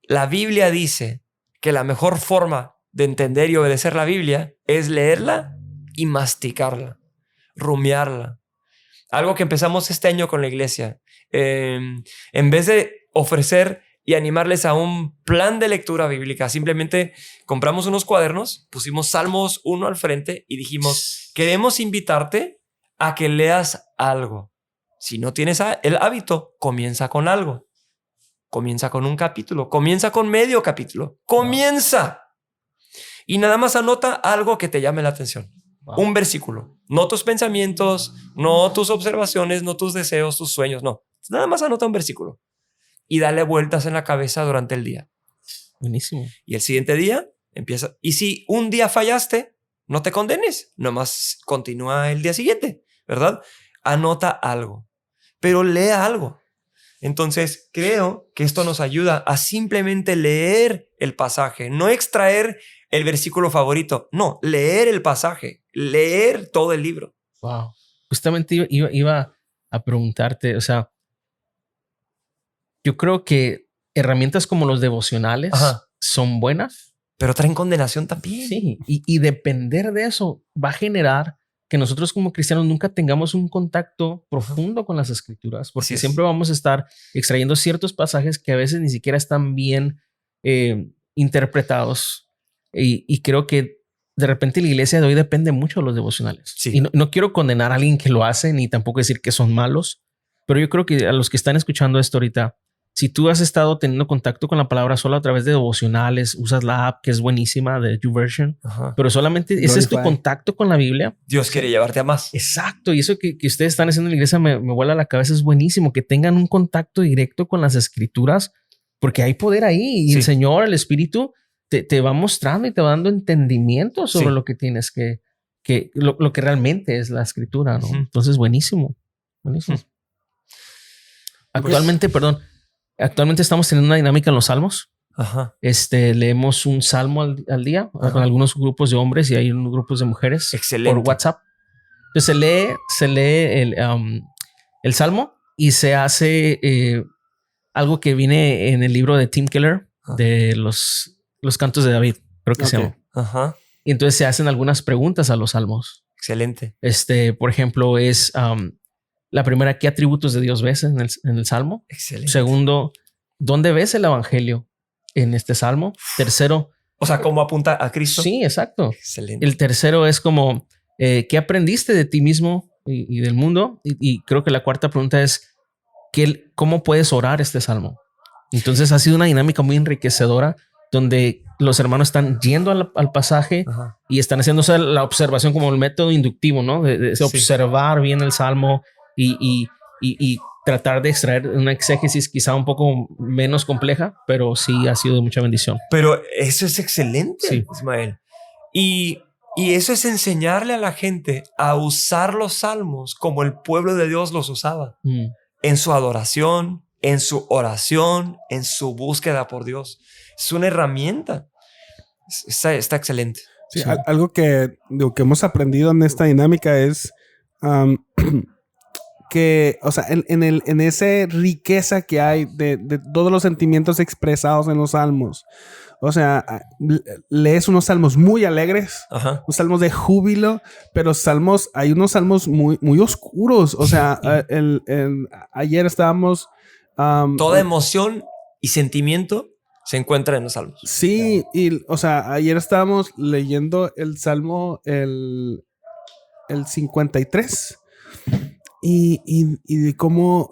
B: La Biblia dice que la mejor forma de entender y obedecer la Biblia es leerla y masticarla, rumiarla. Algo que empezamos este año con la iglesia. En vez de ofrecer y animarles a un plan de lectura bíblica, simplemente compramos unos cuadernos, pusimos Salmos 1 al frente y dijimos, queremos invitarte a que leas algo. Si no tienes el hábito, comienza con algo. Comienza con un capítulo, comienza con medio capítulo, comienza. Y nada más anota algo que te llame la atención. Un versículo, no tus pensamientos, no tus observaciones, no tus deseos, tus sueños, no. Nada más anota un versículo y dale vueltas en la cabeza durante el día.
C: Buenísimo.
B: Y el siguiente día empieza. Y si un día fallaste, no te condenes, nomás continúa el día siguiente, ¿verdad? Anota algo, pero lea algo. Entonces creo que esto nos ayuda a simplemente leer el pasaje, no extraer el versículo favorito, no, leer el pasaje, leer todo el libro.
C: Wow. Justamente iba a preguntarte, o sea, yo creo que herramientas como los devocionales son buenas.
B: Pero traen condenación también.
C: Sí, y depender de eso va a generar que nosotros como cristianos nunca tengamos un contacto profundo con las escrituras, porque siempre vamos a estar extrayendo ciertos pasajes que a veces ni siquiera están bien interpretados. Y creo que de repente la iglesia de hoy depende mucho de los devocionales. Sí. Y no quiero condenar a alguien que lo hace, ni tampoco decir que son malos, pero yo creo que a los que están escuchando esto ahorita, si tú has estado teniendo contacto con la palabra solo a través de devocionales, usas la app que es buenísima de YouVersion, pero solamente ese es tu contacto con la Biblia.
B: Dios quiere llevarte a más.
C: Exacto. Y eso que ustedes están haciendo en la iglesia me vuela la cabeza. Es buenísimo que tengan un contacto directo con las escrituras, porque hay poder ahí. Y el Señor, el Espíritu, te va mostrando y te va dando entendimiento sobre lo que tienes lo que realmente es la escritura, ¿no? Entonces, buenísimo. Buenísimo. Actualmente estamos teniendo una dinámica en los salmos. Leemos un salmo al día con algunos grupos de hombres y hay unos grupos de mujeres.
B: Excelente.
C: Por WhatsApp. Entonces se lee el salmo y se hace algo que viene en el libro de Tim Keller de los cantos de David, creo que se llama. Y entonces se hacen algunas preguntas a los salmos.
B: Excelente.
C: Por ejemplo, es la primera, ¿qué atributos de Dios ves en el salmo?
B: Excelente.
C: Segundo, ¿dónde ves el evangelio en este salmo? Tercero,
B: o sea, ¿cómo apunta a Cristo?
C: Sí, exacto.
B: Excelente.
C: El tercero es como, ¿qué aprendiste de ti mismo y del mundo? Y creo que la cuarta pregunta es, ¿cómo puedes orar este salmo? Entonces ha sido una dinámica muy enriquecedora donde los hermanos están yendo al pasaje y están haciendo la observación como el método inductivo, ¿no? De observar bien el salmo y tratar de extraer una exégesis quizá un poco menos compleja, pero sí ha sido de mucha bendición.
B: Pero eso es excelente, Ismael. Y eso es enseñarle a la gente a usar los salmos como el pueblo de Dios los usaba. En su adoración, en su oración, en su búsqueda por Dios. Es una herramienta. Está excelente.
A: Sí. Algo que hemos aprendido en esta dinámica es que, o sea, en esa riqueza que hay de todos los sentimientos expresados en los salmos. O sea, lees unos salmos muy alegres, unos salmos de júbilo, pero hay unos salmos muy, muy oscuros. O sea, ayer estábamos...
B: toda emoción y sentimiento se encuentra en los salmos.
A: Sí, y, o sea, ayer estábamos leyendo el salmo, el 53, y de cómo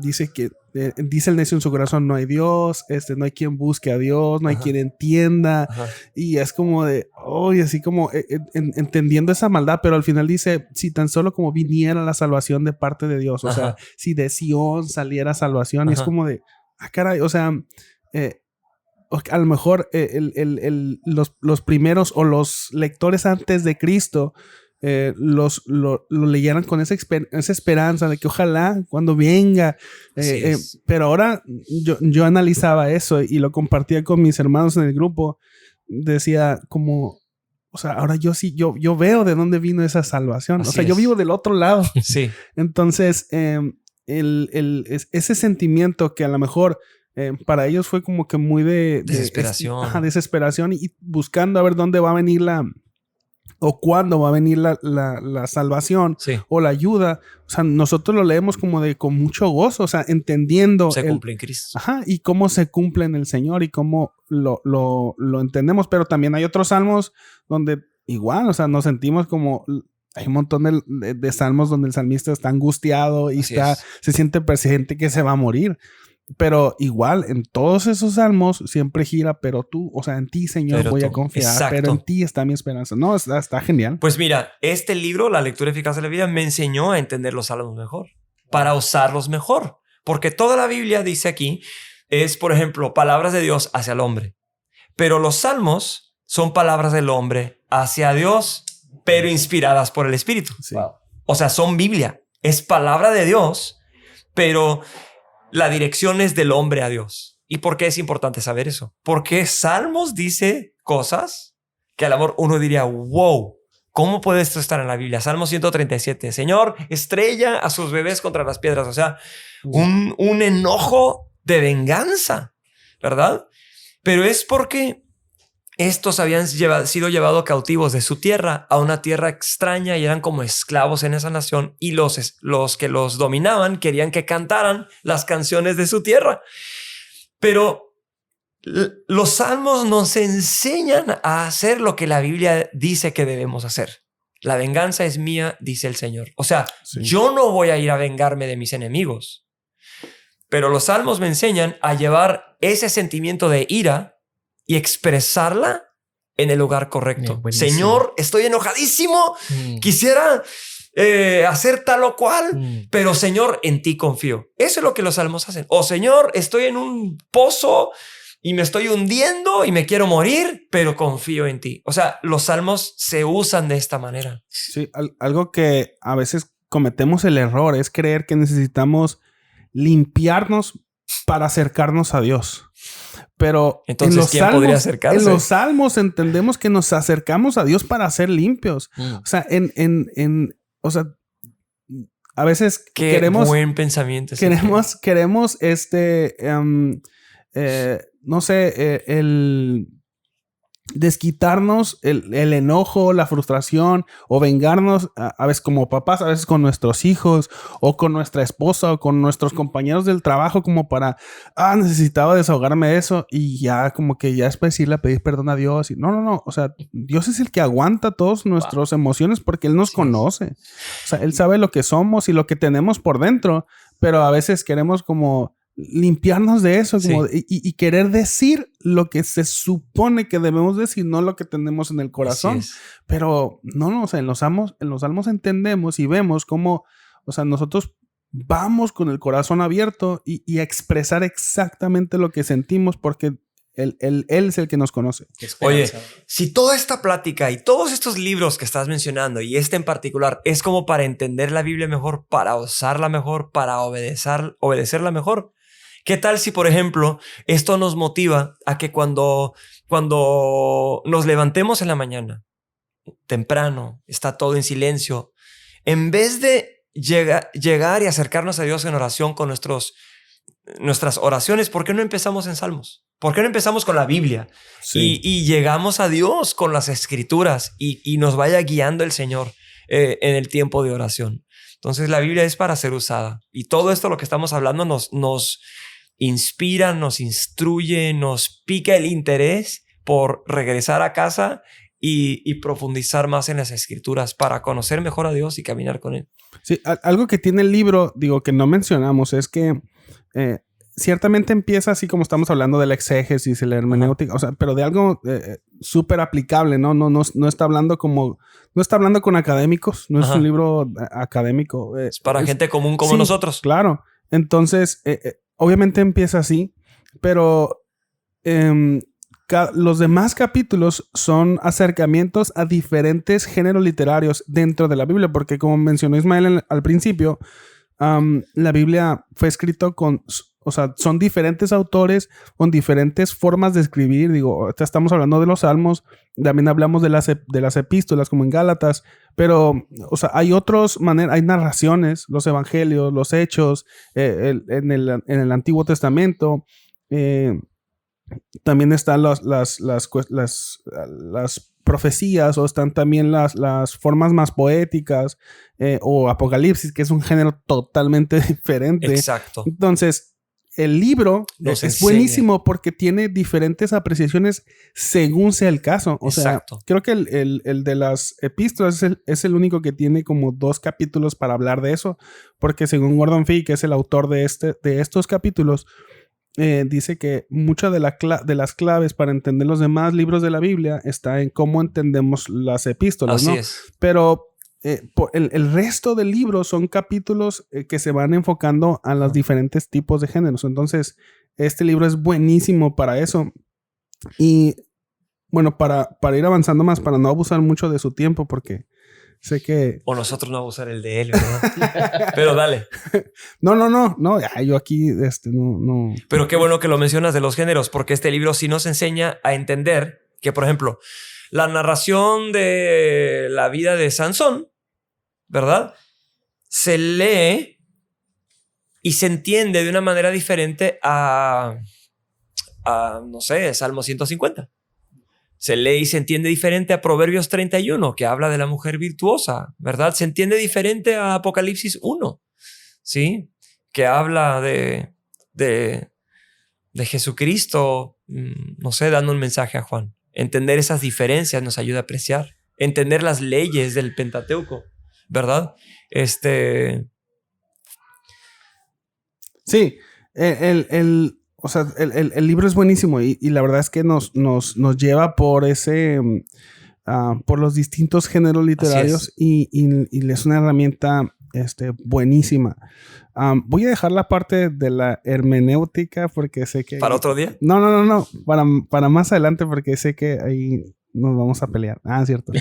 A: dice que dice el necio en su corazón, no hay Dios, no hay quien busque a Dios, no hay quien entienda. Y es como de, así como entendiendo esa maldad, pero al final dice, si tan solo como viniera la salvación de parte de Dios, o sea, si de Sion saliera salvación, y es como de, caray, o sea, a lo mejor los primeros o los lectores antes de Cristo lo leyeran con esa esperanza de que ojalá cuando venga. Pero ahora yo analizaba eso y lo compartía con mis hermanos en el grupo. Decía como, o sea, ahora yo veo de dónde vino esa salvación. Así yo vivo del otro lado.
B: Sí.
A: Entonces, ese sentimiento que a lo mejor para ellos fue como que muy de
B: desesperación.
A: Desesperación y buscando a ver dónde va a venir o cuándo va a venir la salvación o la ayuda. O sea, nosotros lo leemos como con mucho gozo, o sea, entendiendo.
B: Se cumple en Cristo.
A: Y cómo se cumple en el Señor y cómo lo entendemos. Pero también hay otros salmos donde igual, o sea, nos sentimos como... Hay un montón de salmos donde el salmista está angustiado y se siente presente que se va a morir. Pero igual, en todos esos salmos siempre gira, pero tú, o sea, en ti, Señor, voy a confiar. Exacto. Pero en ti está mi esperanza. No, está genial.
B: Pues mira, este libro, La lectura eficaz de la Biblia, me enseñó a entender los salmos mejor, para usarlos mejor. Porque toda la Biblia, dice aquí, es, por ejemplo, palabras de Dios hacia el hombre. Pero los salmos son palabras del hombre hacia Dios, pero inspiradas por el Espíritu.
A: Sí.
B: O sea, son Biblia. Es palabra de Dios, pero... la dirección es del hombre a Dios. ¿Y por qué es importante saber eso? Porque Salmos dice cosas que a lo mejor uno diría, wow, ¿cómo puede esto estar en la Biblia? Salmo 137, Señor, estrella a sus bebés contra las piedras. O sea, un enojo de venganza, ¿verdad? Pero es porque estos habían sido llevados cautivos de su tierra a una tierra extraña y eran como esclavos en esa nación, y los que los dominaban querían que cantaran las canciones de su tierra. Pero los salmos nos enseñan a hacer lo que la Biblia dice que debemos hacer. La venganza es mía, dice el Señor. O sea, yo no voy a ir a vengarme de mis enemigos. Pero los salmos me enseñan a llevar ese sentimiento de ira y expresarla en el lugar correcto. Señor, estoy enojadísimo. Quisiera hacer tal o cual, pero Señor, en ti confío. Eso es lo que los salmos hacen. O Señor, estoy en un pozo y me estoy hundiendo y me quiero morir, pero confío en ti. O sea, los salmos se usan de esta manera.
A: Sí, algo que a veces cometemos el error es creer que necesitamos limpiarnos para acercarnos a Dios. Pero
B: entonces, ¿quién podría acercarse?
A: En los salmos entendemos que nos acercamos a Dios para ser limpios. O sea, o sea, a veces queremos...
B: buen pensamiento.
A: Queremos no sé, el desquitarnos el enojo, la frustración o vengarnos a veces como papás, a veces con nuestros hijos o con nuestra esposa o con nuestros compañeros del trabajo, como para necesitaba desahogarme de eso y ya como que ya después irle a pedir perdón a Dios. Y no, o sea, Dios es el que aguanta todas nuestras emociones porque Él nos conoce. O sea, Él sabe lo que somos y lo que tenemos por dentro, pero a veces queremos como limpiarnos de eso como y querer decir lo que se supone que debemos decir, no lo que tenemos en el corazón. Pero no, o sea, en los salmos entendemos y vemos cómo, o sea, nosotros vamos con el corazón abierto y a expresar exactamente lo que sentimos porque él es el que nos conoce.
B: Oye, si toda esta plática y todos estos libros que estás mencionando y este en particular es como para entender la Biblia mejor, para usarla mejor, para obedecerla mejor, ¿qué tal si, por ejemplo, esto nos motiva a que cuando nos levantemos en la mañana, temprano, está todo en silencio, en vez de llegar y acercarnos a Dios en oración con nuestras oraciones, ¿por qué no empezamos en Salmos? ¿Por qué no empezamos con la Biblia? Y llegamos a Dios con las Escrituras y nos vaya guiando el Señor en el tiempo de oración? Entonces la Biblia es para ser usada. Y todo esto, lo que estamos hablando, nos inspira, nos instruye, nos pica el interés por regresar a casa y profundizar más en las Escrituras para conocer mejor a Dios y caminar con Él.
A: Sí, algo que tiene el libro, digo, que no mencionamos, es que ciertamente empieza así como estamos hablando de la exégesis y la hermenéutica, o sea, pero de algo súper aplicable, ¿no? No está hablando como... No está hablando con académicos, no es un libro académico.
B: Es para gente común como nosotros.
A: Claro. Entonces, obviamente empieza así, pero los demás capítulos son acercamientos a diferentes géneros literarios dentro de la Biblia, porque como mencionó Ismael al principio, la Biblia fue escrito o sea, son diferentes autores con diferentes formas de escribir. Digo, ahorita estamos hablando de los Salmos, también hablamos de las epístolas como en Gálatas, pero, o sea, hay hay narraciones, los evangelios, los hechos, en el Antiguo Testamento. También están las profecías, o están también las formas más poéticas, o Apocalipsis, que es un género totalmente diferente.
B: Exacto.
A: Entonces, el libro es buenísimo porque tiene diferentes apreciaciones según sea el caso. O sea, creo que el de las epístolas es el único que tiene como 2 capítulos para hablar de eso, porque según Gordon Fee, que es el autor de estos capítulos, dice que muchas de las claves para entender los demás libros de la Biblia está en cómo entendemos las epístolas, ¿no?
B: Así es.
A: Pero el resto del libro son capítulos que se van enfocando a los diferentes tipos de géneros. Entonces, este libro es buenísimo para eso. Y bueno, para ir avanzando más, para no abusar mucho de su tiempo, porque sé que...
B: O nosotros no abusar el de él, ¿verdad? Pero dale.
A: No. Yo aquí, no.
B: Pero qué bueno que lo mencionas de los géneros, porque este libro sí nos enseña a entender que, por ejemplo, la narración de la vida de Sansón, ¿verdad? Se lee y se entiende de una manera diferente a no sé, Salmo 150. Se lee y se entiende diferente a Proverbios 31, que habla de la mujer virtuosa, ¿verdad? Se entiende diferente a Apocalipsis 1, ¿sí? Que habla de Jesucristo, no sé, dando un mensaje a Juan. Entender esas diferencias nos ayuda a apreciar. Entender las leyes del Pentateuco, ¿verdad?
A: Sí, o sea, el libro es buenísimo y la verdad es que nos lleva por por los distintos géneros literarios y es una herramienta buenísima. Voy a dejar la parte de la hermenéutica porque sé que...
B: ¿Para otro día?
A: No. Para más adelante porque sé que ahí nos vamos a pelear. Cierto.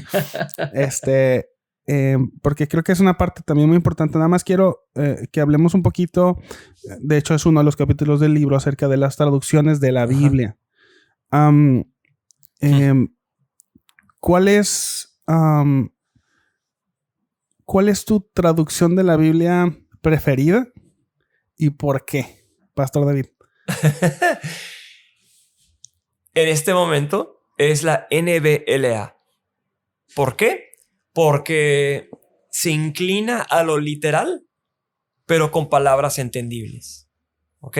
A: Porque creo que es una parte también muy importante. Nada más quiero que hablemos un poquito. De hecho, es uno de los capítulos del libro acerca de las traducciones de la Biblia. ¿Cuál es tu traducción de la Biblia preferida y por qué, Pastor David?
B: En este momento es la NBLA. ¿Por qué? Porque se inclina a lo literal, pero con palabras entendibles. ¿Ok?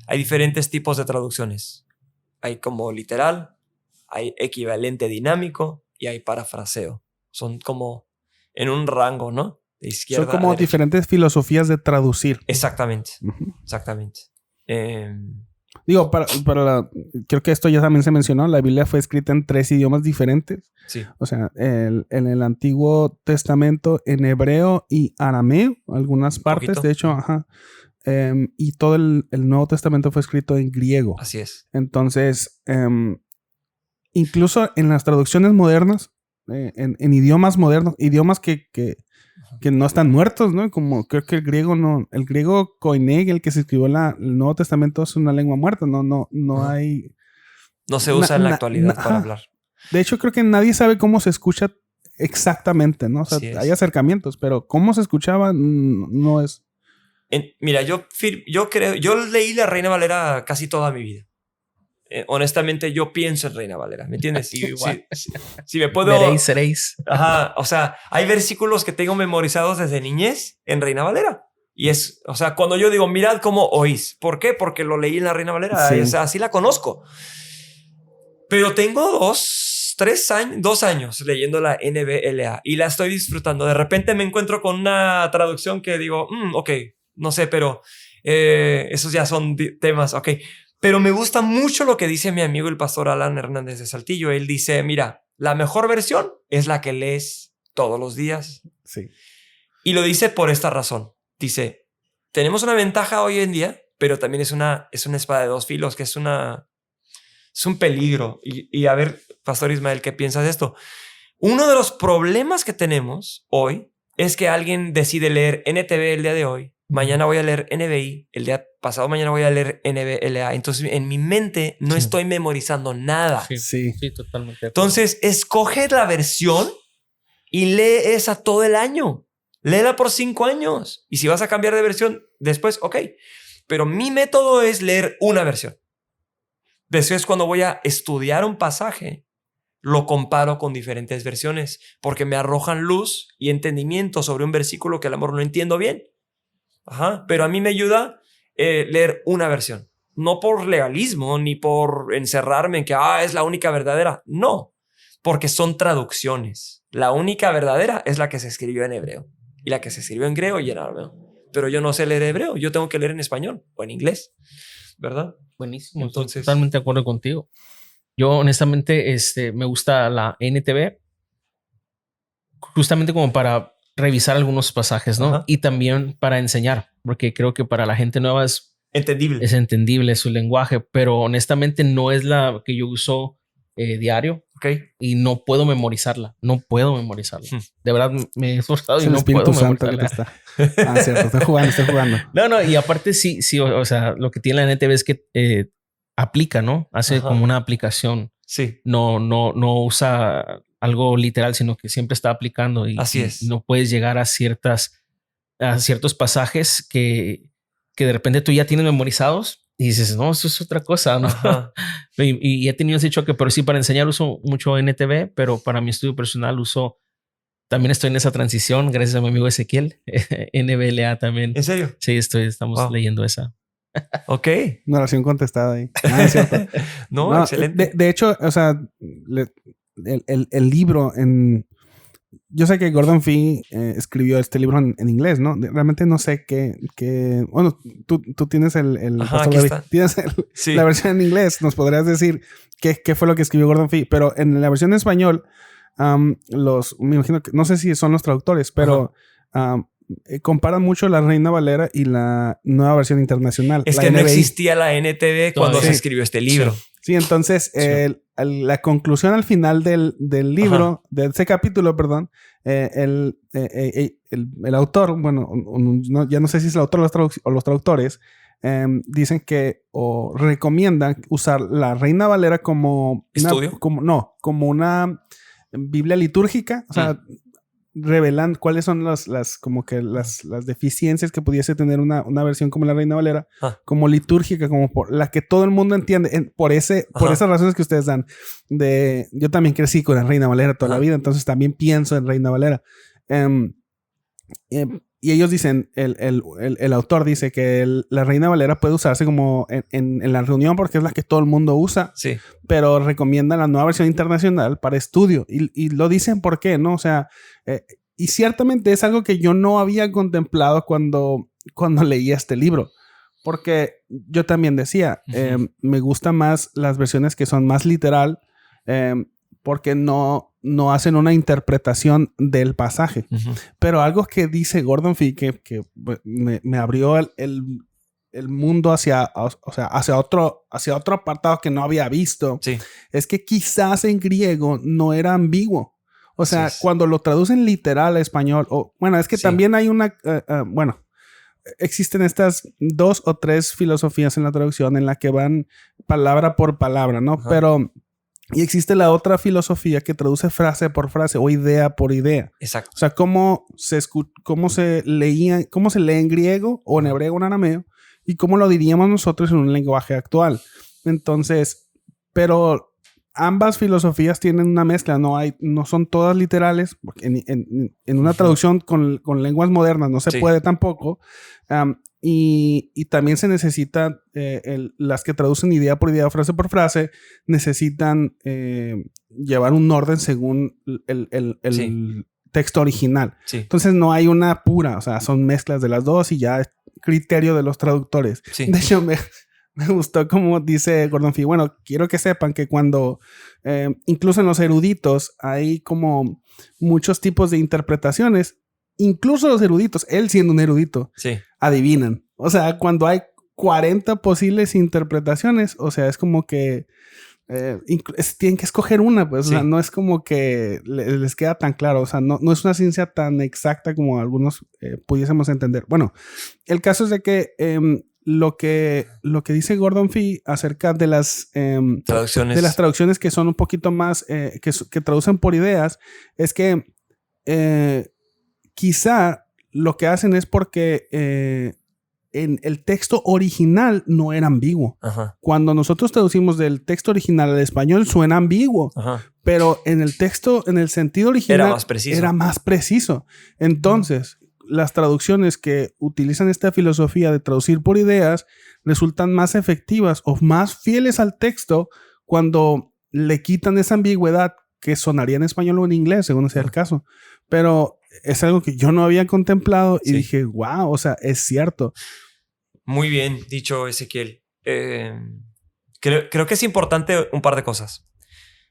B: Hay diferentes tipos de traducciones. Hay como literal, hay equivalente dinámico y hay parafraseo. Son como en un rango, ¿no? De izquierda
A: Son como
B: a derecha.
A: diferentes filosofías de traducir.
B: Exactamente. Exactamente.
A: Digo, creo que esto ya también se mencionó. La Biblia fue escrita en 3 idiomas diferentes.
B: Sí.
A: O sea, en el Antiguo Testamento en hebreo y arameo, algunas partes.
B: Poquito.
A: De hecho, y todo el Nuevo Testamento fue escrito en griego.
B: Así es.
A: Entonces, incluso en las traducciones modernas, en idiomas modernos, idiomas que no están muertos, ¿no? Como creo que el griego Koiné, el que se escribió el Nuevo Testamento, es una lengua muerta, no hay...
B: No se usa en la actualidad para hablar.
A: De hecho, creo que nadie sabe cómo se escucha exactamente, ¿no? O sea, hay acercamientos, pero cómo se escuchaba no es...
B: Mira, yo leí la Reina Valera casi toda mi vida. Honestamente, yo pienso en Reina Valera, ¿me entiendes? Si me puedo...
C: Veréis, seréis.
B: Ajá, o sea, hay versículos que tengo memorizados desde niñez en Reina Valera. Y o sea, cuando yo digo, mirad cómo oís. ¿Por qué? Porque lo leí en la Reina Valera.
A: Sí.
B: O sea, así la conozco. Pero tengo dos 2 años leyendo la NBLA y la estoy disfrutando. De repente me encuentro con una traducción que digo, ok, no sé, pero esos ya son temas, ok. Pero me gusta mucho lo que dice mi amigo el pastor Alan Hernández de Saltillo. Él dice, mira, la mejor versión es la que lees todos los días.
A: Sí.
B: Y lo dice por esta razón. Dice, tenemos una ventaja hoy en día, pero también es una espada de dos filos, que es un peligro. Y a ver, Pastor Ismael, ¿qué piensas de esto? Uno de los problemas que tenemos hoy es que alguien decide leer NTV el día de hoy, mañana voy a leer NBI, el día pasado mañana voy a leer NBLA. Entonces, en mi mente no estoy memorizando nada.
C: Sí, totalmente.
B: Entonces, escoge la versión y lee esa todo el año. Léela por 5 años. Y si vas a cambiar de versión después, ok. Pero mi método es leer una versión. Después, cuando voy a estudiar un pasaje, lo comparo con diferentes versiones porque me arrojan luz y entendimiento sobre un versículo que a lo mejor no entiendo bien. Pero a mí me ayuda leer una versión. No por legalismo ni por encerrarme en que es la única verdadera. No, porque son traducciones. La única verdadera es la que se escribió en hebreo y la que se escribió en griego y en arameo. Pero yo no sé leer hebreo. Yo tengo que leer en español o en inglés, ¿verdad?
C: Buenísimo.
B: Entonces,
C: totalmente de acuerdo contigo. Yo honestamente me gusta la NTV justamente como para revisar algunos pasajes, ¿no? Y también para enseñar, porque creo que para la gente nueva es entendible su lenguaje, pero honestamente no es la que yo uso diario. Y no puedo memorizarla. De verdad me he esforzado y no puedo memorizarla.
A: Cierto, estoy jugando.
C: No, y aparte sí, o sea, lo que tiene la NTV es que aplica, ¿no? Hace como una aplicación.
B: Sí.
C: No usa algo literal, sino que siempre está aplicando y
B: así es.
C: No puedes llegar a ciertos pasajes que de repente tú ya tienes memorizados y dices, no, eso es otra cosa, ¿no? y he tenido ese choque, pero sí, para enseñar uso mucho NTV, pero para mi estudio personal también estoy en esa transición, gracias a mi amigo Ezequiel, NBLA también.
B: ¿En serio?
C: Sí, estamos leyendo esa.
B: Ok.
A: Una oración contestada ahí. Es cierto.
B: no, excelente.
A: De hecho, o sea, el libro yo sé que Gordon Fee escribió este libro en inglés, ¿no? Realmente no sé qué bueno, tú tienes tienes la versión en inglés. Nos podrías decir qué fue lo que escribió Gordon Fee. Pero en la versión en español, me imagino que, no sé si son los traductores, pero comparan mucho la Reina Valera y la nueva versión internacional.
B: Es que no existía la NTV cuando se escribió este libro.
A: Sí, entonces la conclusión al final del libro, de ese capítulo, perdón, el autor, bueno, ya no sé si es el autor o los traductores, dicen que o recomiendan usar la Reina Valera como
B: ¿estudio?
A: Como una Biblia litúrgica, o sea, revelan cuáles son las deficiencias que pudiese tener una versión como la Reina Valera, como litúrgica, como por la que todo el mundo entiende, por esas razones que ustedes dan. Yo también crecí con la Reina Valera toda la vida, entonces también pienso en Reina Valera. Y ellos dicen, el autor dice que la Reina Valera puede usarse como en la reunión porque es la que todo el mundo usa, pero recomienda la nueva versión internacional para estudio. Y lo dicen por qué, ¿no? O sea, y ciertamente es algo que yo no había contemplado cuando leía este libro. Porque yo también decía, me gustan más las versiones que son más literal, porque no hacen una interpretación del pasaje. Pero algo que dice Gordon Fee que me abrió el mundo hacia otro apartado que no había visto, es que quizás en griego no era ambiguo. O sea, cuando lo traducen literal a español, bueno, es que también hay existen estas 2 o 3 filosofías en la traducción en la que van palabra por palabra, ¿no? Pero y existe la otra filosofía que traduce frase por frase o idea por idea.
B: Exacto.
A: O sea, cómo se lee en griego o en hebreo o en arameo y cómo lo diríamos nosotros en un lenguaje actual. Entonces, pero ambas filosofías tienen una mezcla, no son todas literales. Porque en una traducción con lenguas modernas no se puede tampoco. Y también se necesita, las que traducen idea por idea, frase por frase, necesitan llevar un orden según el texto original.
B: Sí.
A: Entonces no hay una pura, o sea, son mezclas de las dos y ya es criterio de los traductores.
B: Sí.
A: De hecho, me gustó como dice Gordon Fee. Bueno, quiero que sepan que cuando, incluso en los eruditos, hay como muchos tipos de interpretaciones. Incluso los eruditos, él siendo un erudito,
B: Sí.
A: adivinan. O sea, cuando hay 40 posibles interpretaciones, o sea, es como que tienen que escoger una, pues. Sí. O sea, no es como que les queda tan claro. O sea, no es una ciencia tan exacta como algunos pudiésemos entender. Bueno, el caso es de que lo que dice Gordon Fee acerca de las traducciones. De las traducciones que son un poquito más, que traducen por ideas, es que quizá lo que hacen es porque en el texto original no era ambiguo. Ajá. Cuando nosotros traducimos del texto original al español suena ambiguo. Ajá. Pero en el texto, en el sentido original, era más preciso. Entonces, las traducciones que utilizan esta filosofía de traducir por ideas resultan más efectivas o más fieles al texto cuando le quitan esa ambigüedad que sonaría en español o en inglés, según sea el caso. Pero es algo que yo no había contemplado y dije, wow, o sea, es cierto.
B: Muy bien dicho, Ezequiel. Creo que es importante un par de cosas.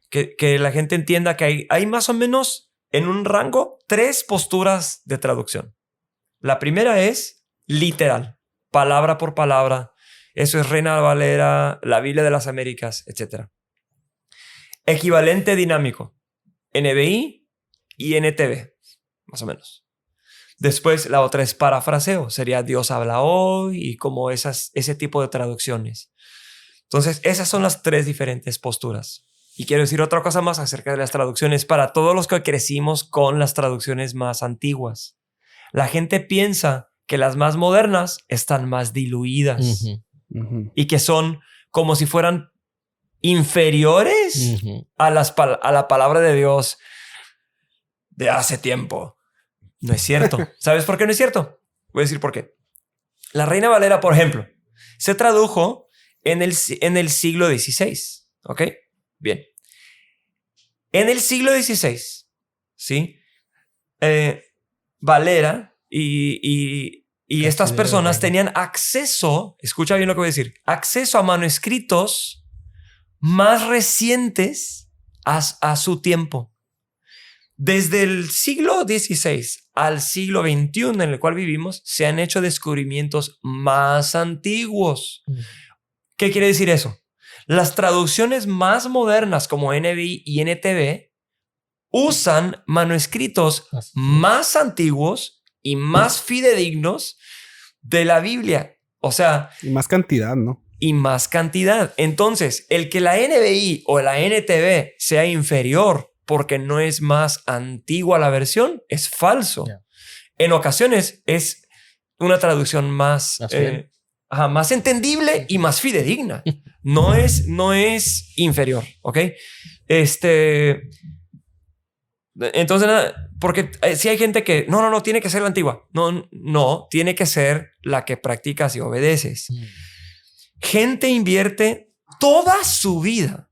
B: Que la gente entienda que hay más o menos en un rango 3 posturas de traducción. La primera es literal, palabra por palabra. Eso es Reina Valera, la Biblia de las Américas, etc. Equivalente dinámico, NBI y NTV, más o menos. Después la otra es parafraseo, sería Dios habla hoy y como ese tipo de traducciones. Entonces esas son las 3 diferentes posturas. Y quiero decir otra cosa más acerca de las traducciones para todos los que crecimos con las traducciones más antiguas. La gente piensa que las más modernas están más diluidas y que son como si fueran inferiores a la palabra de Dios de hace tiempo. No es cierto. ¿Sabes por qué no es cierto? Voy a decir por qué. La Reina Valera, por ejemplo, se tradujo en el siglo XVI. ¿Ok? Bien. En el siglo XVI, ¿sí? Valera y estas personas tenían acceso, escucha bien lo que voy a decir, acceso a manuscritos más recientes a su tiempo. Desde el siglo XVI al siglo XXI en el cual vivimos, se han hecho descubrimientos más antiguos. ¿Qué quiere decir eso? Las traducciones más modernas como NBI y NTV usan manuscritos más antiguos y más fidedignos de la Biblia. O sea...
A: Y más cantidad, ¿no?
B: Y más cantidad. Entonces, el que la NBI o la NTV sea inferior porque no es más antigua la versión es falso. Yeah. En ocasiones es una traducción más entendible y más fidedigna. No es inferior, ¿ok? Entonces, porque si hay gente que no, tiene que ser la antigua. No, tiene que ser la que practicas y obedeces. Gente invierte toda su vida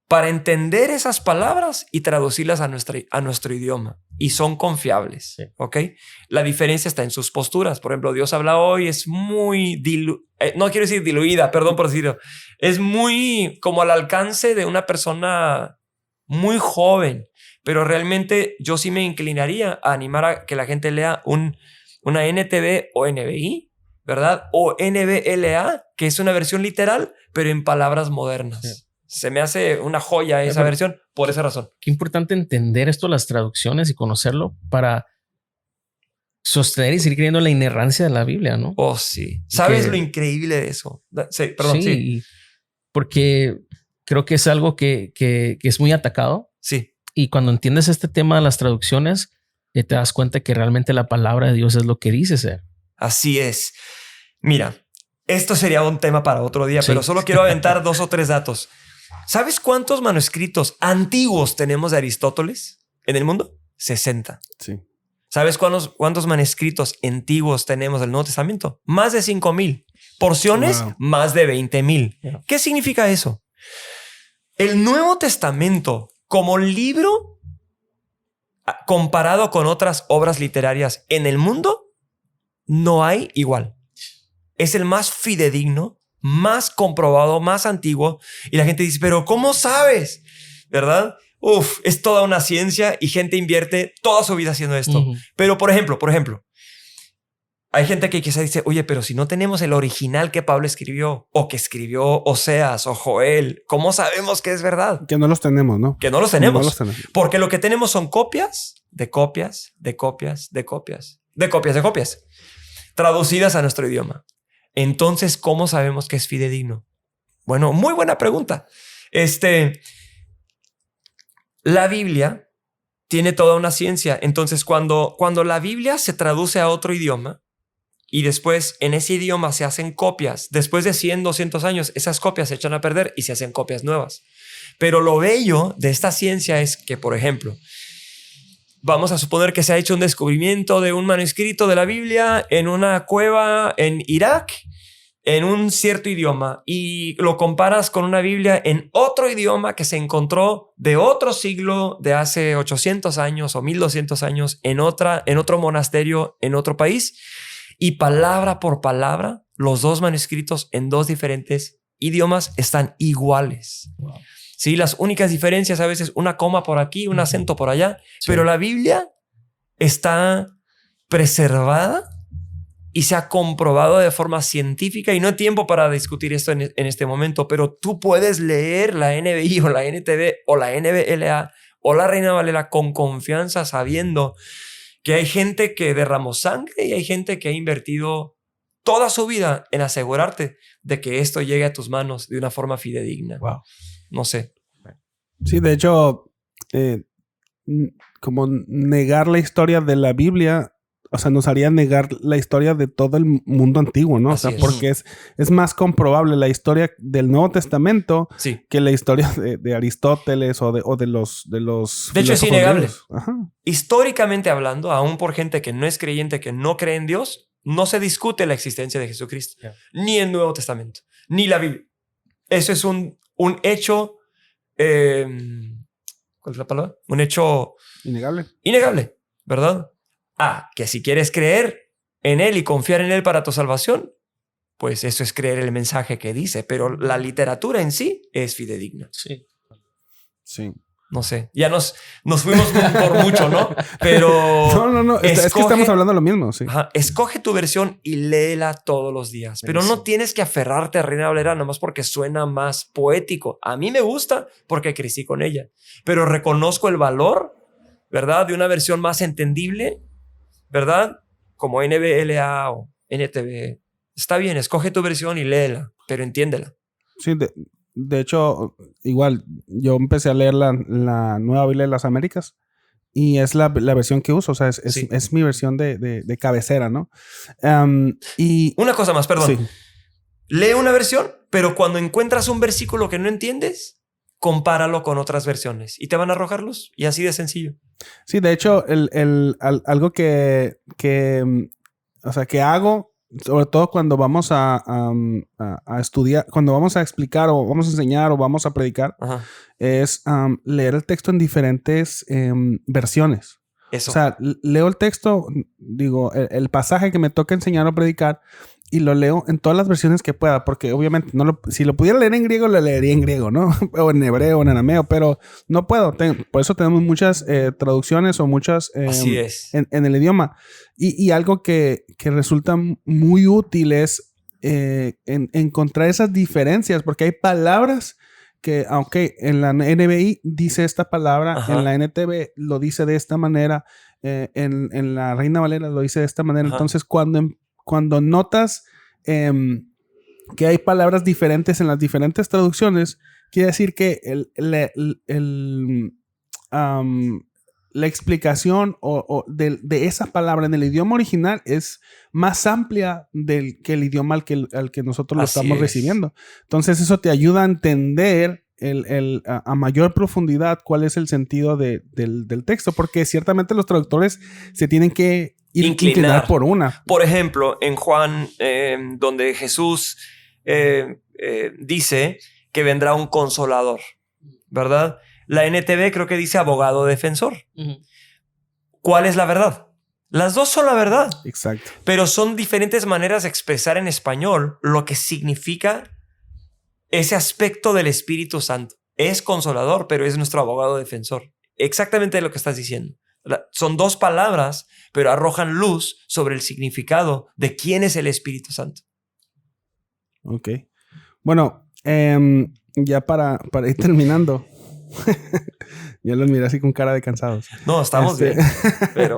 B: para entender esas palabras y traducirlas a nuestro idioma. Y son confiables, ¿ok? La diferencia está en sus posturas. Por ejemplo, Dios habla hoy es muy... no quiero decir diluida, perdón por decirlo. Es muy como al alcance de una persona muy joven. Pero realmente yo sí me inclinaría a animar a que la gente lea una NTV o NBI, ¿verdad? O NBLA, que es una versión literal, pero en palabras modernas. Sí. Se me hace una joya esa versión por esa razón.
C: Qué importante entender esto, las traducciones y conocerlo para sostener y seguir creyendo la inerrancia de la Biblia, ¿no?
B: Oh, sí. ¿Sabes lo increíble de eso? Sí, perdón, sí.
C: Porque creo que es algo que es muy atacado.
B: Sí.
C: Y cuando entiendes este tema de las traducciones, te das cuenta que realmente la palabra de Dios es lo que dice ser.
B: Así es. Mira, esto sería un tema para otro día, pero solo quiero aventar 2 o 3 datos. ¿Sabes cuántos manuscritos antiguos tenemos de Aristóteles en el mundo? 60.
A: Sí.
B: ¿Sabes cuántos manuscritos antiguos tenemos del Nuevo Testamento? Más de 5,000. Porciones,
A: Wow.
B: más de 20,000.
C: Yeah.
B: ¿Qué significa eso? El Nuevo Testamento, como libro, comparado con otras obras literarias en el mundo, no hay igual. Es el más fidedigno, más comprobado, más antiguo. Y la gente dice, pero ¿cómo sabes? ¿Verdad? Uf, es toda una ciencia y gente invierte toda su vida haciendo esto.
C: Ujú.
B: Pero, por ejemplo, hay gente que quizá dice, oye, pero si no tenemos el original que Pablo escribió, o que escribió Oseas o Joel, ¿cómo sabemos que es verdad?
A: Que no los tenemos, ¿no?
B: Que no los tenemos.
A: No los tenemos.
B: Porque lo que tenemos son copias de copias, de copias, de copias, de copias, de copias, traducidas a nuestro idioma. Entonces, ¿cómo sabemos que es fidedigno? Bueno, muy buena pregunta. La Biblia tiene toda una ciencia. Entonces, cuando la Biblia se traduce a otro idioma y después en ese idioma se hacen copias, después de 100, 200 años, esas copias se echan a perder y se hacen copias nuevas. Pero lo bello de esta ciencia es que, por ejemplo, vamos a suponer que se ha hecho un descubrimiento de un manuscrito de la Biblia en una cueva en Irak, en un cierto idioma, y lo comparas con una Biblia en otro idioma que se encontró de otro siglo, de hace 800 años o 1200 años, en otro monasterio, en otro país, y palabra por palabra, los dos manuscritos en dos diferentes idiomas están iguales.
C: Wow.
B: Sí, las únicas diferencias a veces una coma por aquí, un acento por allá, pero la Biblia está preservada y se ha comprobado de forma científica, y no hay tiempo para discutir esto en este momento, pero tú puedes leer la NBI o la NTV o la NBLA o la Reina Valera con confianza, sabiendo que hay gente que derramó sangre y hay gente que ha invertido toda su vida en asegurarte de que esto llegue a tus manos de una forma fidedigna.
C: Wow.
B: No sé.
A: Sí, de hecho, como negar la historia de la Biblia, o sea, nos haría negar la historia de todo el mundo antiguo, ¿no?
B: Así
A: o sea,
B: es.
A: porque es más comprobable la historia del Nuevo Testamento
B: Sí.
A: que la historia de Aristóteles o de los
B: De hecho, es
A: filósofos
B: innegable.
A: griegos. Ajá.
B: Históricamente hablando, aún por gente que no es creyente, que no cree en Dios, no se discute la existencia de Jesucristo,
C: Yeah.
B: ni el Nuevo Testamento, ni la Biblia. Eso es un hecho... ¿cuál es la palabra? Un hecho
A: Innegable.
B: innegable, ¿verdad? Que si quieres creer en Él y confiar en Él para tu salvación, pues eso es creer el mensaje que dice, pero la literatura en sí es fidedigna.
C: Sí.
A: Sí.
B: No sé, ya nos fuimos por mucho, ¿no? Pero...
A: No. Es que estamos hablando de lo mismo, sí.
B: Ajá, escoge tu versión y léela todos los días. Pero no
C: Buenísimo.
B: tienes que aferrarte a Reina Valera nomás porque suena más poético. A mí me gusta porque crecí con ella. Pero reconozco el valor, ¿verdad? De una versión más entendible, ¿verdad? Como NBLA o NTV. Está bien, escoge tu versión y léela, pero entiéndela.
A: Sí, de hecho, igual, yo empecé a leer la Nueva Biblia de las Américas y es la versión que uso, o sea,
B: Sí.
A: es mi versión de cabecera, ¿no? Y
B: Una cosa más, perdón.
A: sí,
B: Lee una versión, pero cuando encuentras un versículo que no entiendes, compáralo con otras versiones y te van a arrojar luz. Y así de sencillo.
A: sí, de hecho, algo que o sea, que hago, sobre todo cuando vamos a estudiar, cuando vamos a explicar o vamos a enseñar o vamos a predicar,
B: Ajá.
A: es leer el texto en diferentes versiones.
B: Eso.
A: O sea, leo el texto, digo, el pasaje que me toca enseñar o predicar, y lo leo en todas las versiones que pueda, porque obviamente si lo pudiera leer en griego, lo leería en griego, ¿no? O en hebreo, o en arameo, pero no puedo. Por eso tenemos muchas traducciones o muchas
B: Así es.
A: en el idioma. Y algo que resulta muy útil es encontrar esas diferencias, porque hay palabras que, aunque en la NBI dice esta palabra,
B: Ajá.
A: en la NTV lo dice de esta manera, en la Reina Valera lo dice de esta manera.
B: Ajá.
A: Entonces, cuando notas que hay palabras diferentes en las diferentes traducciones, quiere decir que la explicación de esa palabra en el idioma original es más amplia que el idioma al que nosotros lo
B: Así
A: estamos
B: es.
A: recibiendo. Entonces eso te ayuda a entender a mayor profundidad cuál es el sentido del texto, porque ciertamente los traductores se tienen que inclinar por una.
B: Por ejemplo, en Juan, donde Jesús dice que vendrá un consolador, ¿verdad? La NTV creo que dice abogado defensor. ¿Cuál es la verdad? Las dos son la verdad.
A: Exacto.
B: Pero son diferentes maneras de expresar en español lo que significa ese aspecto del Espíritu Santo. Es consolador, pero es nuestro abogado defensor. Exactamente lo que estás diciendo. Son dos palabras, pero arrojan luz sobre el significado de quién es el Espíritu Santo.
A: Ok. Bueno, ya para ir terminando. Ya los miré así con cara de cansados.
B: No, estamos bien, pero...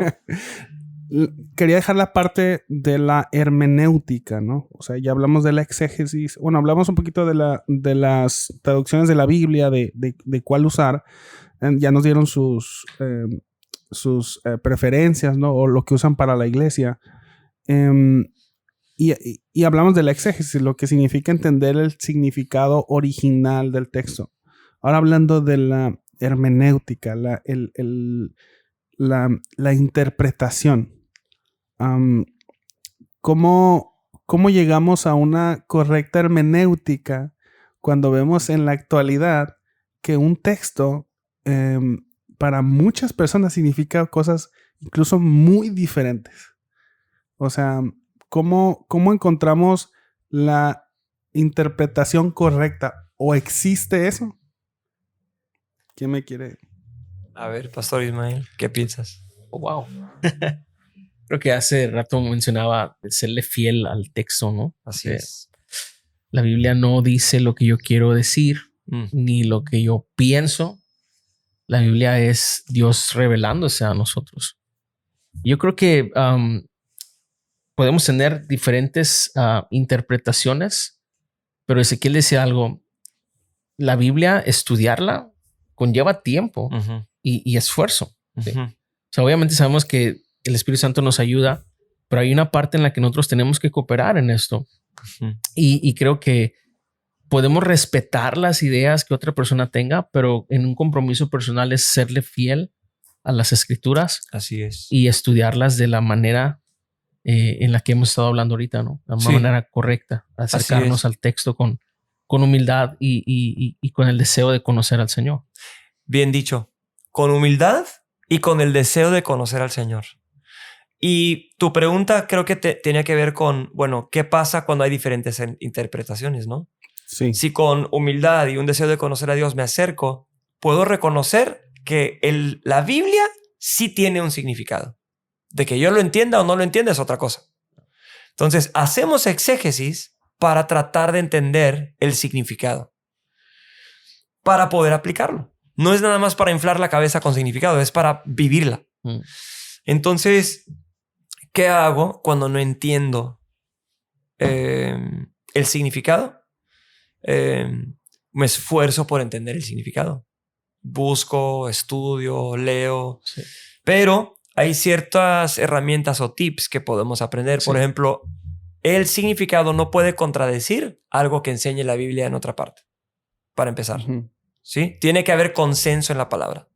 A: Quería dejar la parte de la hermenéutica, ¿no? O sea, ya hablamos de la exégesis. Bueno, hablamos un poquito de las traducciones de la Biblia, de cuál usar. Ya nos dieron sus preferencias, ¿no? O lo que usan para la iglesia. Y hablamos de la exégesis, lo que significa entender el significado original del texto. Ahora hablando de la hermenéutica, la interpretación. ¿Cómo llegamos a una correcta hermenéutica cuando vemos en la actualidad que un texto para muchas personas significa cosas incluso muy diferentes? O sea, ¿cómo encontramos la interpretación correcta? ¿O existe eso? ¿Quién me quiere?
B: A ver, Pastor Ismael, ¿qué piensas?
C: Oh, wow. Creo que hace rato mencionaba de serle fiel al texto, ¿no?
B: Así es.
C: La Biblia no dice lo que yo quiero decir, ni lo que yo pienso. La Biblia es Dios revelándose a nosotros. Yo creo que podemos tener diferentes interpretaciones, pero Ezequiel decía algo. La Biblia, estudiarla, conlleva tiempo y esfuerzo. ¿Sí? O sea, obviamente sabemos que el Espíritu Santo nos ayuda, pero hay una parte en la que nosotros tenemos que cooperar en esto. Y creo que podemos respetar las ideas que otra persona tenga, pero en un compromiso personal es serle fiel a las Escrituras.
B: Así es.
C: Y estudiarlas de la manera en la que hemos estado hablando ahorita, ¿no? La manera correcta, acercarnos al texto con humildad y con el deseo de conocer al Señor.
B: Bien dicho, con humildad y con el deseo de conocer al Señor. Y tu pregunta creo que tenía que ver con, bueno, ¿qué pasa cuando hay diferentes interpretaciones, no?
A: Sí.
B: Si con humildad y un deseo de conocer a Dios me acerco, puedo reconocer que la Biblia sí tiene un significado. De que yo lo entienda o no lo entienda es otra cosa. Entonces, hacemos exégesis para tratar de entender el significado, para poder aplicarlo. No es nada más para inflar la cabeza con significado, es para vivirla. Entonces, ¿qué hago cuando no entiendo el significado? Me esfuerzo por entender el significado. Busco, estudio, leo. Sí. Pero hay ciertas herramientas o tips que podemos aprender. Sí. Por ejemplo, el significado no puede contradecir algo que enseñe la Biblia en otra parte. Para empezar. ¿Sí? Tiene que haber consenso en la palabra.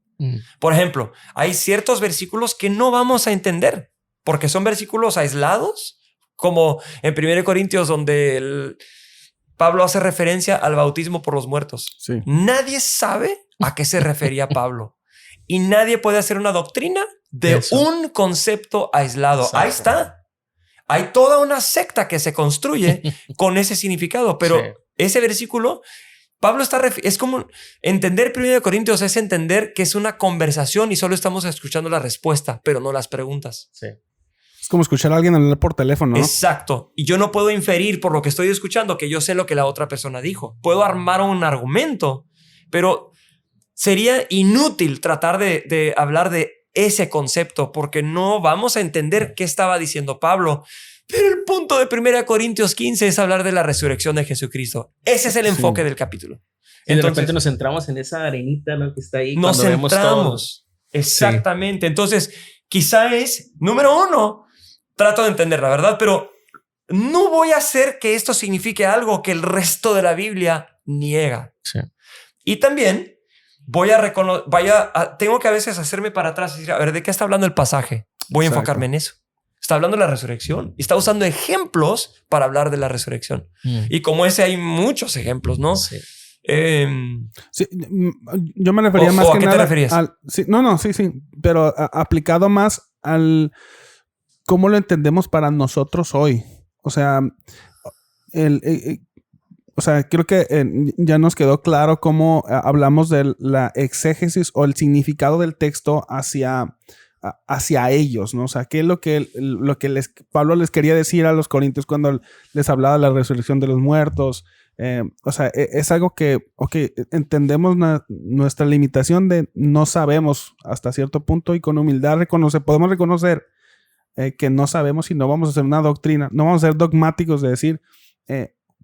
B: Por ejemplo, hay ciertos versículos que no vamos a entender porque son versículos aislados, como en 1 Corintios donde Pablo hace referencia al bautismo por los muertos.
A: Sí.
B: Nadie sabe a qué se refería Pablo y nadie puede hacer una doctrina de un concepto aislado. Exacto. Ahí está. Hay toda una secta que se construye con ese significado, pero ese versículo... Pablo es como entender 1 Corintios es entender que es una conversación y solo estamos escuchando la respuesta, pero no las preguntas.
A: Sí. Es como escuchar a alguien hablar por teléfono, ¿no?
B: Exacto. Y yo no puedo inferir por lo que estoy escuchando que yo sé lo que la otra persona dijo. Puedo armar un argumento, pero sería inútil tratar de hablar de ese concepto porque no vamos a entender qué estaba diciendo Pablo. Pero el punto de 1 Corintios 15 es hablar de la resurrección de Jesucristo. Ese es el enfoque del capítulo.
C: Y de repente nos centramos en esa arenita, ¿no? Que está ahí.
B: Nos centramos. Vemos exactamente. Sí. Entonces, quizá es, número uno, trato de entender la verdad, pero no voy a hacer que esto signifique algo que el resto de la Biblia niega.
C: Sí.
B: Y también tengo que a veces hacerme para atrás y decir, a ver, ¿de qué está hablando el pasaje? Voy a enfocarme en eso. Está hablando de la resurrección y está usando ejemplos para hablar de la resurrección. Y como ese hay muchos ejemplos, ¿no?
A: Sí. Sí, yo me refería más que nada. ¿A qué te referías? Sí. Pero aplicado más al cómo lo entendemos para nosotros hoy. O sea, creo que ya nos quedó claro cómo hablamos de la exégesis o el significado del texto hacia ellos, ¿no? O sea, ¿qué es lo que Pablo les quería decir a los corintios cuando les hablaba de la resurrección de los muertos? Es algo que, entendemos nuestra limitación de no sabemos hasta cierto punto y con humildad podemos reconocer que no sabemos y no vamos a hacer una doctrina, no vamos a ser dogmáticos de decir,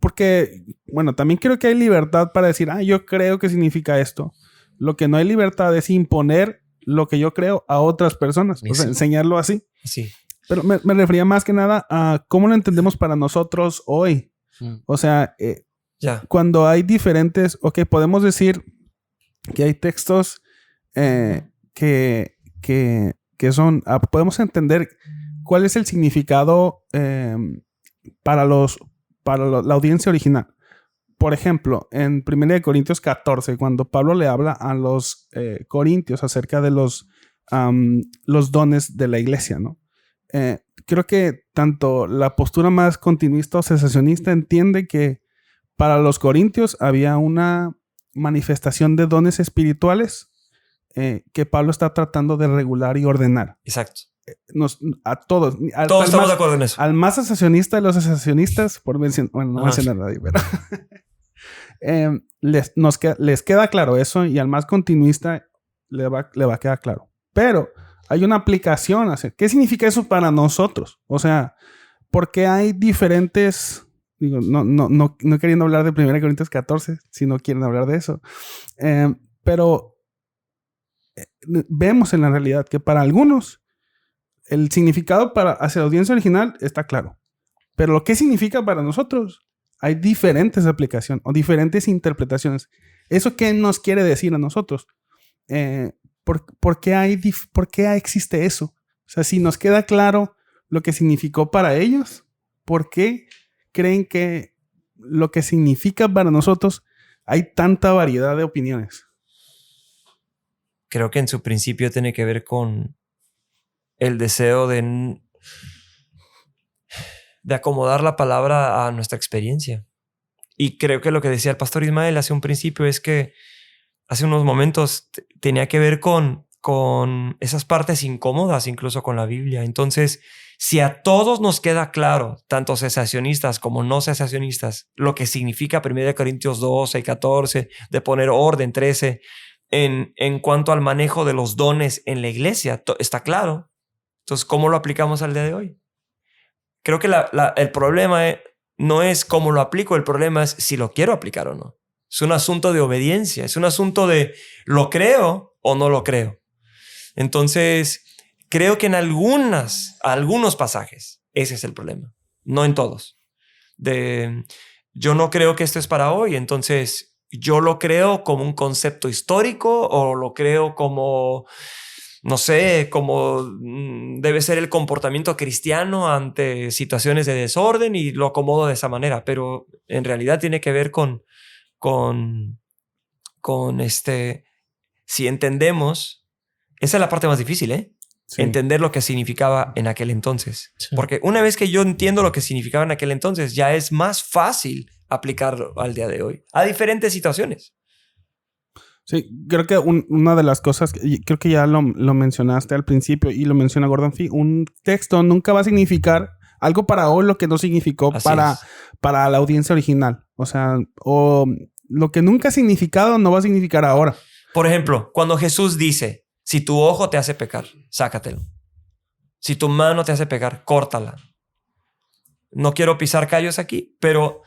A: porque, bueno, también creo que hay libertad para decir, yo creo que significa esto. Lo que no hay libertad es imponer lo que yo creo a otras personas, o sea, enseñarlo así.
B: Sí.
A: Pero me refería más que nada a cómo lo entendemos para nosotros hoy. O sea, cuando hay diferentes, podemos decir que hay textos que son, podemos entender cuál es el significado para la audiencia original. Por ejemplo, en 1 Corintios 14, cuando Pablo le habla a los corintios acerca de los dones de la iglesia, ¿no? Creo que tanto la postura más continuista o cesacionista entiende que para los corintios había una manifestación de dones espirituales que Pablo está tratando de regular y ordenar.
B: Exacto.
A: A todos.
B: Todos estamos de acuerdo en eso.
A: Al más cesacionista de los cesacionistas, por mencionar, no mencionar a nadie, pero les queda claro eso, y al más continuista le va a quedar claro. Pero hay una aplicación. ¿Qué significa eso para nosotros? O sea, porque hay diferentes... Digo, no queriendo hablar de 1 Corintios 14, si no quieren hablar de eso. Pero vemos en la realidad que para algunos el significado hacia la audiencia original está claro. Pero lo que significa para nosotros, hay diferentes aplicaciones o diferentes interpretaciones. ¿Eso qué nos quiere decir a nosotros? ¿Por qué existe eso? O sea, si nos queda claro lo que significó para ellos, ¿por qué creen que lo que significa para nosotros hay tanta variedad de opiniones?
B: Creo que en su principio tiene que ver con el deseo de acomodar la palabra a nuestra experiencia. Y creo que lo que decía el pastor Ismael hace un principio es que hace unos momentos tenía que ver con esas partes incómodas, incluso con la Biblia. Entonces, si a todos nos queda claro, tanto cesacionistas como no cesacionistas, lo que significa 1 Corintios 12 y 14, de poner orden, 13, en cuanto al manejo de los dones en la iglesia, está claro. Entonces, ¿cómo lo aplicamos al día de hoy? Creo que el problema no es cómo lo aplico, el problema es si lo quiero aplicar o no. Es un asunto de obediencia, es un asunto de ¿lo creo o no lo creo? Entonces, creo que en algunos pasajes ese es el problema, no en todos. Yo no creo que esto es para hoy, entonces yo lo creo como un concepto histórico o lo creo como... no sé, cómo debe ser el comportamiento cristiano ante situaciones de desorden y lo acomodo de esa manera, pero en realidad tiene que ver con si entendemos, esa es la parte más difícil, ¿eh? Sí. Entender lo que significaba en aquel entonces. Sí. Porque una vez que yo entiendo lo que significaba en aquel entonces, ya es más fácil aplicarlo al día de hoy, a diferentes situaciones.
A: Sí, creo que una de las cosas, creo que ya lo mencionaste al principio y lo menciona Gordon Fee, un texto nunca va a significar algo para hoy lo que no significó para la audiencia original. O sea, o lo que nunca ha significado no va a significar ahora.
B: Por ejemplo, cuando Jesús dice, si tu ojo te hace pecar, sácatelo. Si tu mano te hace pecar, córtala. No quiero pisar callos aquí, pero...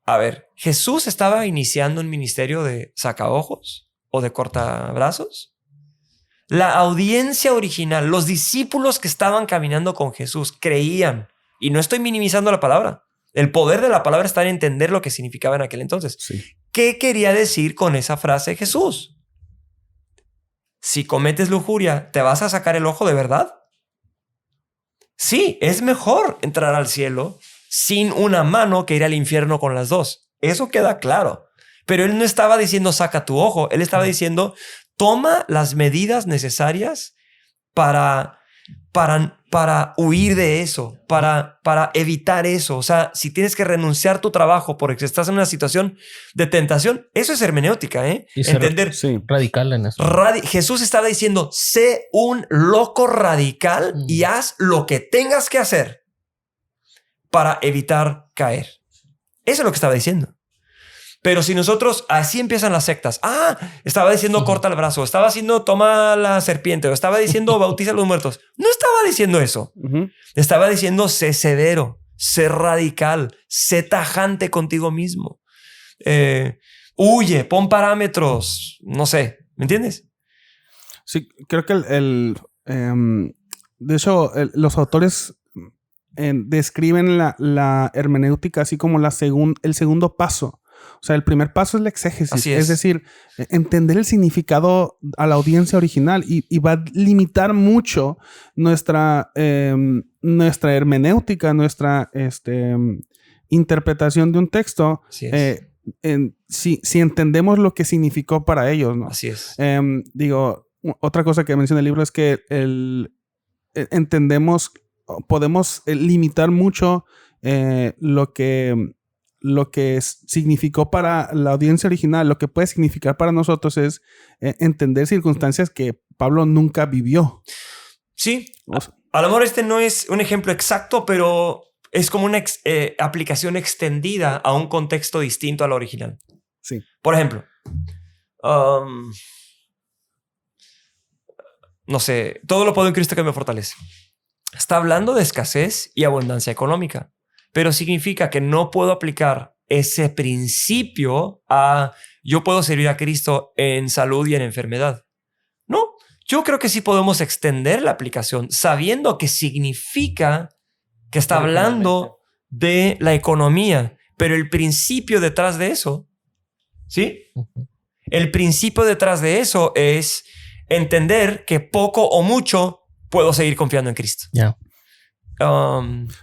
B: a ver, ¿Jesús estaba iniciando un ministerio de sacaojos o de cortabrazos? La audiencia original, los discípulos que estaban caminando con Jesús, creían, y no estoy minimizando la palabra, el poder de la palabra está en entender lo que significaba en aquel entonces. Sí. ¿Qué quería decir con esa frase Jesús? Si cometes lujuria, ¿te vas a sacar el ojo de verdad? Sí, es mejor entrar al cielo sin una mano que ir al infierno con las dos. Eso queda claro. Pero él no estaba diciendo saca tu ojo. Él estaba diciendo toma las medidas necesarias para huir de eso, para evitar eso. O sea, si tienes que renunciar a tu trabajo porque estás en una situación de tentación, eso es hermenéutica, ¿eh?
C: Y ser
B: Entender.
C: radical en eso.
B: Jesús estaba diciendo, sé un loco radical y haz lo que tengas que hacer para evitar caer. Eso es lo que estaba diciendo. Pero si nosotros, así empiezan las sectas. Estaba diciendo corta el brazo, estaba diciendo toma la serpiente, o estaba diciendo bautiza a los muertos. No estaba diciendo eso. Estaba diciendo sé severo, sé radical, sé tajante contigo mismo. Huye, pon parámetros, no sé, ¿me entiendes?
A: Sí, creo que de hecho, los autores describen la hermenéutica así como el segundo paso. O sea, el primer paso es la exégesis.
B: Así es.
A: Es decir, entender el significado a la audiencia original y va a limitar mucho nuestra hermenéutica, nuestra interpretación de un texto.
B: Así es.
A: Si entendemos lo que significó para ellos, ¿no?
B: Así es.
A: Otra cosa que menciona el libro es que podemos limitar mucho lo que significó para la audiencia original. Lo que puede significar para nosotros es entender circunstancias que Pablo nunca vivió.
B: Sí, a lo mejor este no es un ejemplo exacto, pero es como una aplicación extendida a un contexto distinto al original.
A: Sí.
B: Por ejemplo, no sé, todo lo puedo en Cristo que me fortalece. Está hablando de escasez y abundancia económica, pero significa que no puedo aplicar ese principio a yo puedo servir a Cristo en salud y en enfermedad. No, yo creo que sí podemos extender la aplicación sabiendo que significa que está hablando de la economía, pero el principio detrás de eso, ¿sí? El principio detrás de eso es entender que poco o mucho puedo seguir confiando en Cristo.
C: Ya.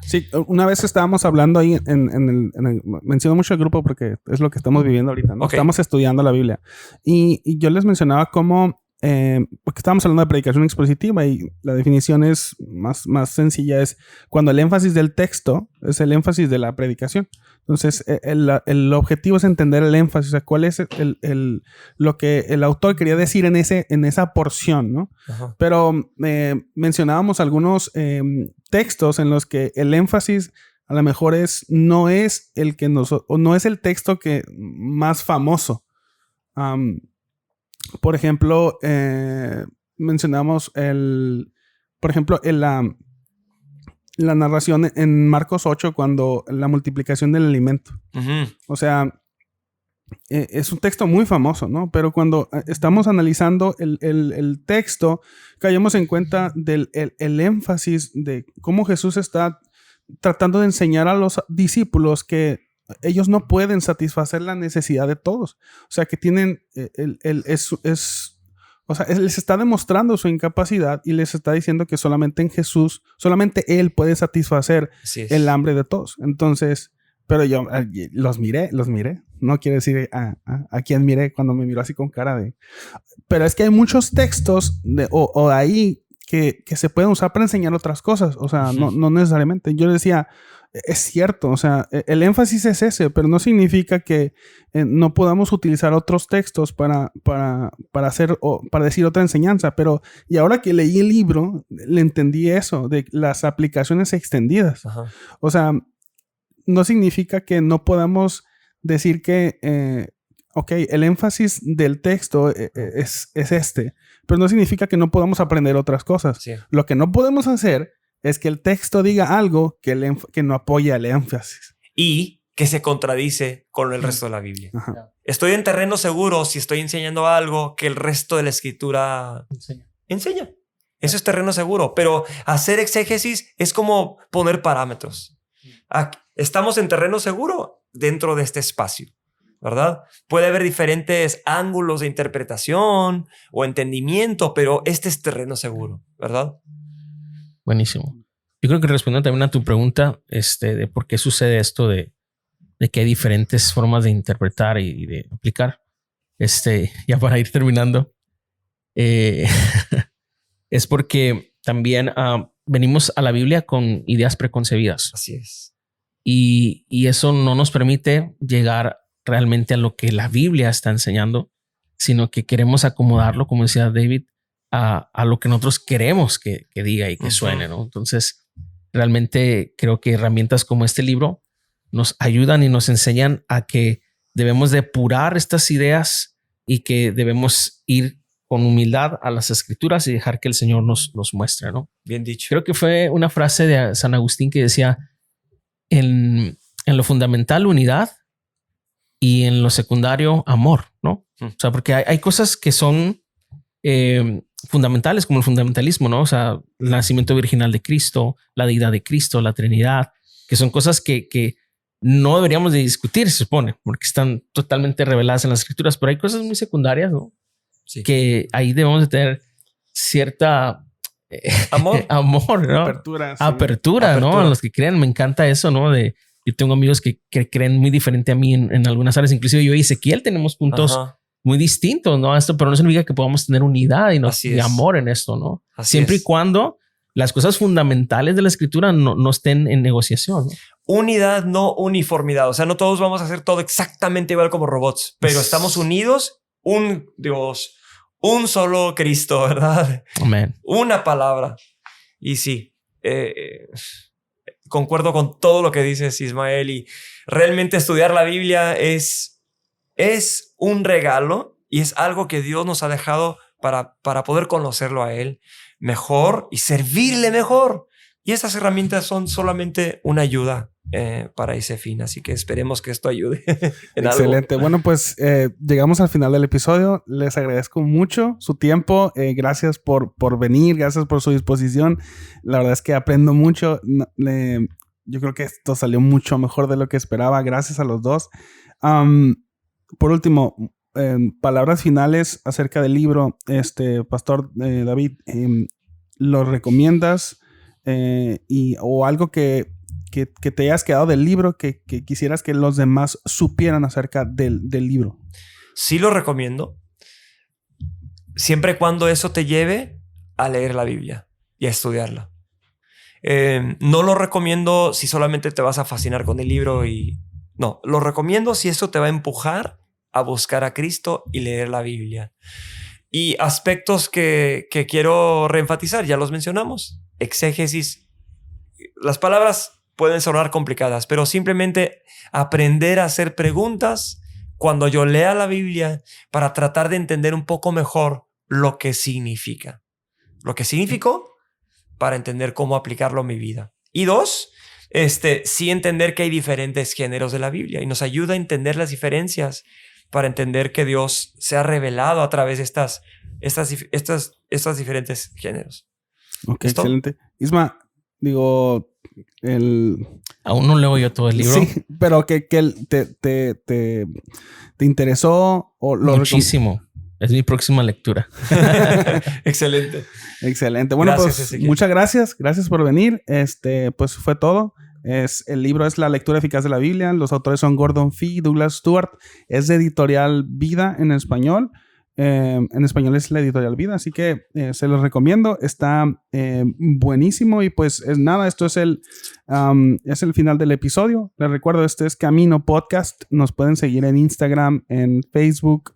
A: Sí, una vez estábamos hablando ahí menciono mucho el grupo porque es lo que estamos viviendo ahorita, ¿no?
B: Okay.
A: Estamos estudiando la Biblia y yo les mencionaba cómo porque estábamos hablando de predicación expositiva y la definición es más sencilla, es cuando el énfasis del texto es el énfasis de la predicación. Entonces el objetivo es entender el énfasis, o sea, cuál es lo que el autor quería decir en esa porción, ¿no?
B: Ajá.
A: Pero mencionábamos algunos textos en los que el énfasis a lo mejor no es el texto que más famoso. Por ejemplo, mencionamos la narración en Marcos 8 cuando la multiplicación del alimento.
B: Uh-huh.
A: O sea, es un texto muy famoso, ¿no? Pero cuando estamos analizando el texto, caemos en cuenta del el énfasis de cómo Jesús está tratando de enseñar a los discípulos que ellos no pueden satisfacer la necesidad de todos. O sea, que tienen o sea, les está demostrando su incapacidad y les está diciendo que solamente en Jesús, solamente Él puede satisfacer el hambre de todos. Entonces, pero yo los miré. No quiero decir a quién miré cuando me miró así con cara de... Pero es que hay muchos textos o ahí que se pueden usar para enseñar otras cosas. O sea, no necesariamente. Yo decía... Es cierto, o sea, el énfasis es ese, pero no significa que no podamos utilizar otros textos para decir otra enseñanza. Pero, y ahora que leí el libro, le entendí eso, de las aplicaciones extendidas.
B: Ajá.
A: O sea, no significa que no podamos decir que, el énfasis del texto es este, pero no significa que no podamos aprender otras cosas.
B: Sí.
A: Lo que no podemos hacer es que el texto diga algo que no apoya el énfasis.
B: Y que se contradice con el resto de la Biblia.
A: Ajá.
B: Estoy en terreno seguro si estoy enseñando algo que el resto de la Escritura enseña. Eso es terreno seguro. Pero hacer exégesis es como poner parámetros. Estamos en terreno seguro dentro de este espacio. ¿verdad? Puede haber diferentes ángulos de interpretación o entendimiento, pero este es terreno seguro, ¿verdad?
C: Buenísimo. Yo creo que respondiendo también a tu pregunta, de por qué sucede esto de que hay diferentes formas de interpretar y de aplicar, ya para ir terminando, es porque también venimos a la Biblia con ideas preconcebidas.
B: Así es.
C: Y eso no nos permite llegar realmente a lo que la Biblia está enseñando, sino que queremos acomodarlo, como decía David, a lo que nosotros queremos que diga y que suene, ¿no? Entonces, realmente creo que herramientas como este libro nos ayudan y nos enseñan a que debemos depurar estas ideas y que debemos ir con humildad a las escrituras y dejar que el Señor nos muestre, ¿no?
B: Bien dicho.
C: Creo que fue una frase de San Agustín que decía: en lo fundamental, unidad, y en lo secundario, amor, ¿no? O sea, porque hay cosas que son fundamentales, como el fundamentalismo, ¿no? O sea, el nacimiento virginal de Cristo, la deidad de Cristo, la Trinidad, que son cosas que no deberíamos de discutir, se supone, porque están totalmente reveladas en las escrituras, pero hay cosas muy secundarias, ¿no?
B: Sí.
C: Que ahí debemos de tener cierta amor, ¿no?
A: Apertura, sí.
C: Apertura, ¿no? A los que creen, me encanta eso, ¿no? Yo tengo amigos que creen muy diferente a mí en algunas áreas. Inclusive yo y Ezequiel tenemos puntos muy distintos, ¿no? Esto, pero no significa que podamos tener unidad y amor en esto, ¿no? Siempre y cuando las cosas fundamentales de la escritura no estén en negociación, ¿no?
B: Unidad, no uniformidad. O sea, no todos vamos a hacer todo exactamente igual como robots, pero estamos unidos, un Dios, un solo Cristo, ¿verdad?
C: Amén.
B: Una palabra. Y sí, concuerdo con todo lo que dices, Ismael, y realmente estudiar la Biblia es un regalo y es algo que Dios nos ha dejado para poder conocerlo a Él mejor y servirle mejor. Y estas herramientas son solamente una ayuda para ese fin. Así que esperemos que esto ayude en
A: Excelente.
B: algo.
A: Bueno, pues llegamos al final del episodio. Les agradezco mucho su tiempo. Gracias por venir. Gracias por su disposición. La verdad es que aprendo mucho. Yo creo que esto salió mucho mejor de lo que esperaba. Gracias a los dos. Por último, palabras finales acerca del libro. Pastor David, ¿lo recomiendas? O algo que te hayas quedado del libro que quisieras que los demás supieran acerca del libro.
B: Sí lo recomiendo, siempre y cuando eso te lleve a leer la Biblia y a estudiarla. No lo recomiendo si solamente te vas a fascinar con el libro no, lo recomiendo si eso te va a empujar a buscar a Cristo y leer la Biblia. Y aspectos que quiero reenfatizar, ya los mencionamos. Exégesis. Las palabras pueden sonar complicadas, pero simplemente aprender a hacer preguntas cuando yo lea la Biblia para tratar de entender un poco mejor lo que significa. Lo que significó para entender cómo aplicarlo a mi vida. Y dos, sí entender que hay diferentes géneros de la Biblia y nos ayuda a entender las diferencias para entender que Dios se ha revelado a través de estos diferentes géneros.
A: Ok, excelente. Isma, digo,
C: aún no leo yo todo el libro.
A: Sí, pero que te interesó o lo
C: muchísimo. Es mi próxima lectura.
B: Excelente.
A: Excelente. Bueno, gracias, pues Ezequiel. Muchas gracias. Gracias por venir. Pues fue todo. El libro es La lectura eficaz de la Biblia. Los autores son Gordon Fee y Douglas Stewart. Es de Editorial Vida en español. En español es la Editorial Vida, así que se los recomiendo. Está buenísimo. Y pues nada, esto es el final del episodio. Les recuerdo, este es Camino Podcast. Nos pueden seguir en Instagram, en Facebook.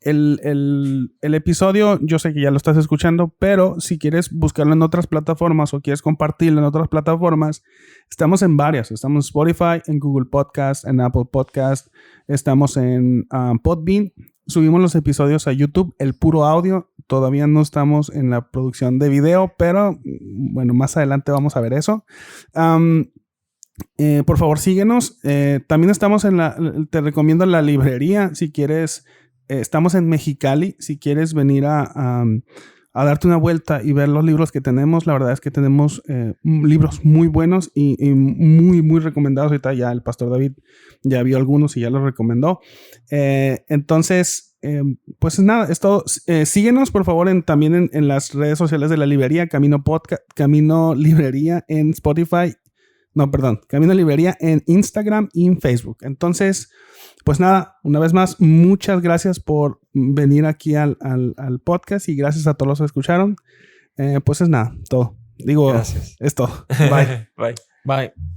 A: El episodio, yo sé que ya lo estás escuchando, pero si quieres buscarlo en otras plataformas o quieres compartirlo en otras plataformas, estamos en varias. Estamos en Spotify, en Google Podcast, en Apple Podcast, estamos en Podbean. Subimos los episodios a YouTube, el puro audio. Todavía no estamos en la producción de video, pero bueno, más adelante vamos a ver eso. Por favor, síguenos. También estamos te recomiendo la librería si quieres. Estamos en Mexicali. Si quieres venir a a darte una vuelta y ver los libros que tenemos. La verdad es que tenemos libros muy buenos y muy, muy recomendados. Ahorita ya el pastor David ya vio algunos y ya los recomendó. Entonces, pues nada, es todo. Síguenos, por favor, también en las redes sociales de la librería, Camino Librería en Spotify. No, perdón, Camino Librería en Instagram y en Facebook. Entonces, pues nada, una vez más, muchas gracias por venir aquí al podcast y gracias a todos los que escucharon. Pues es nada, todo. Digo,
B: Gracias.
A: es todo. Bye.
B: Bye.
C: Bye.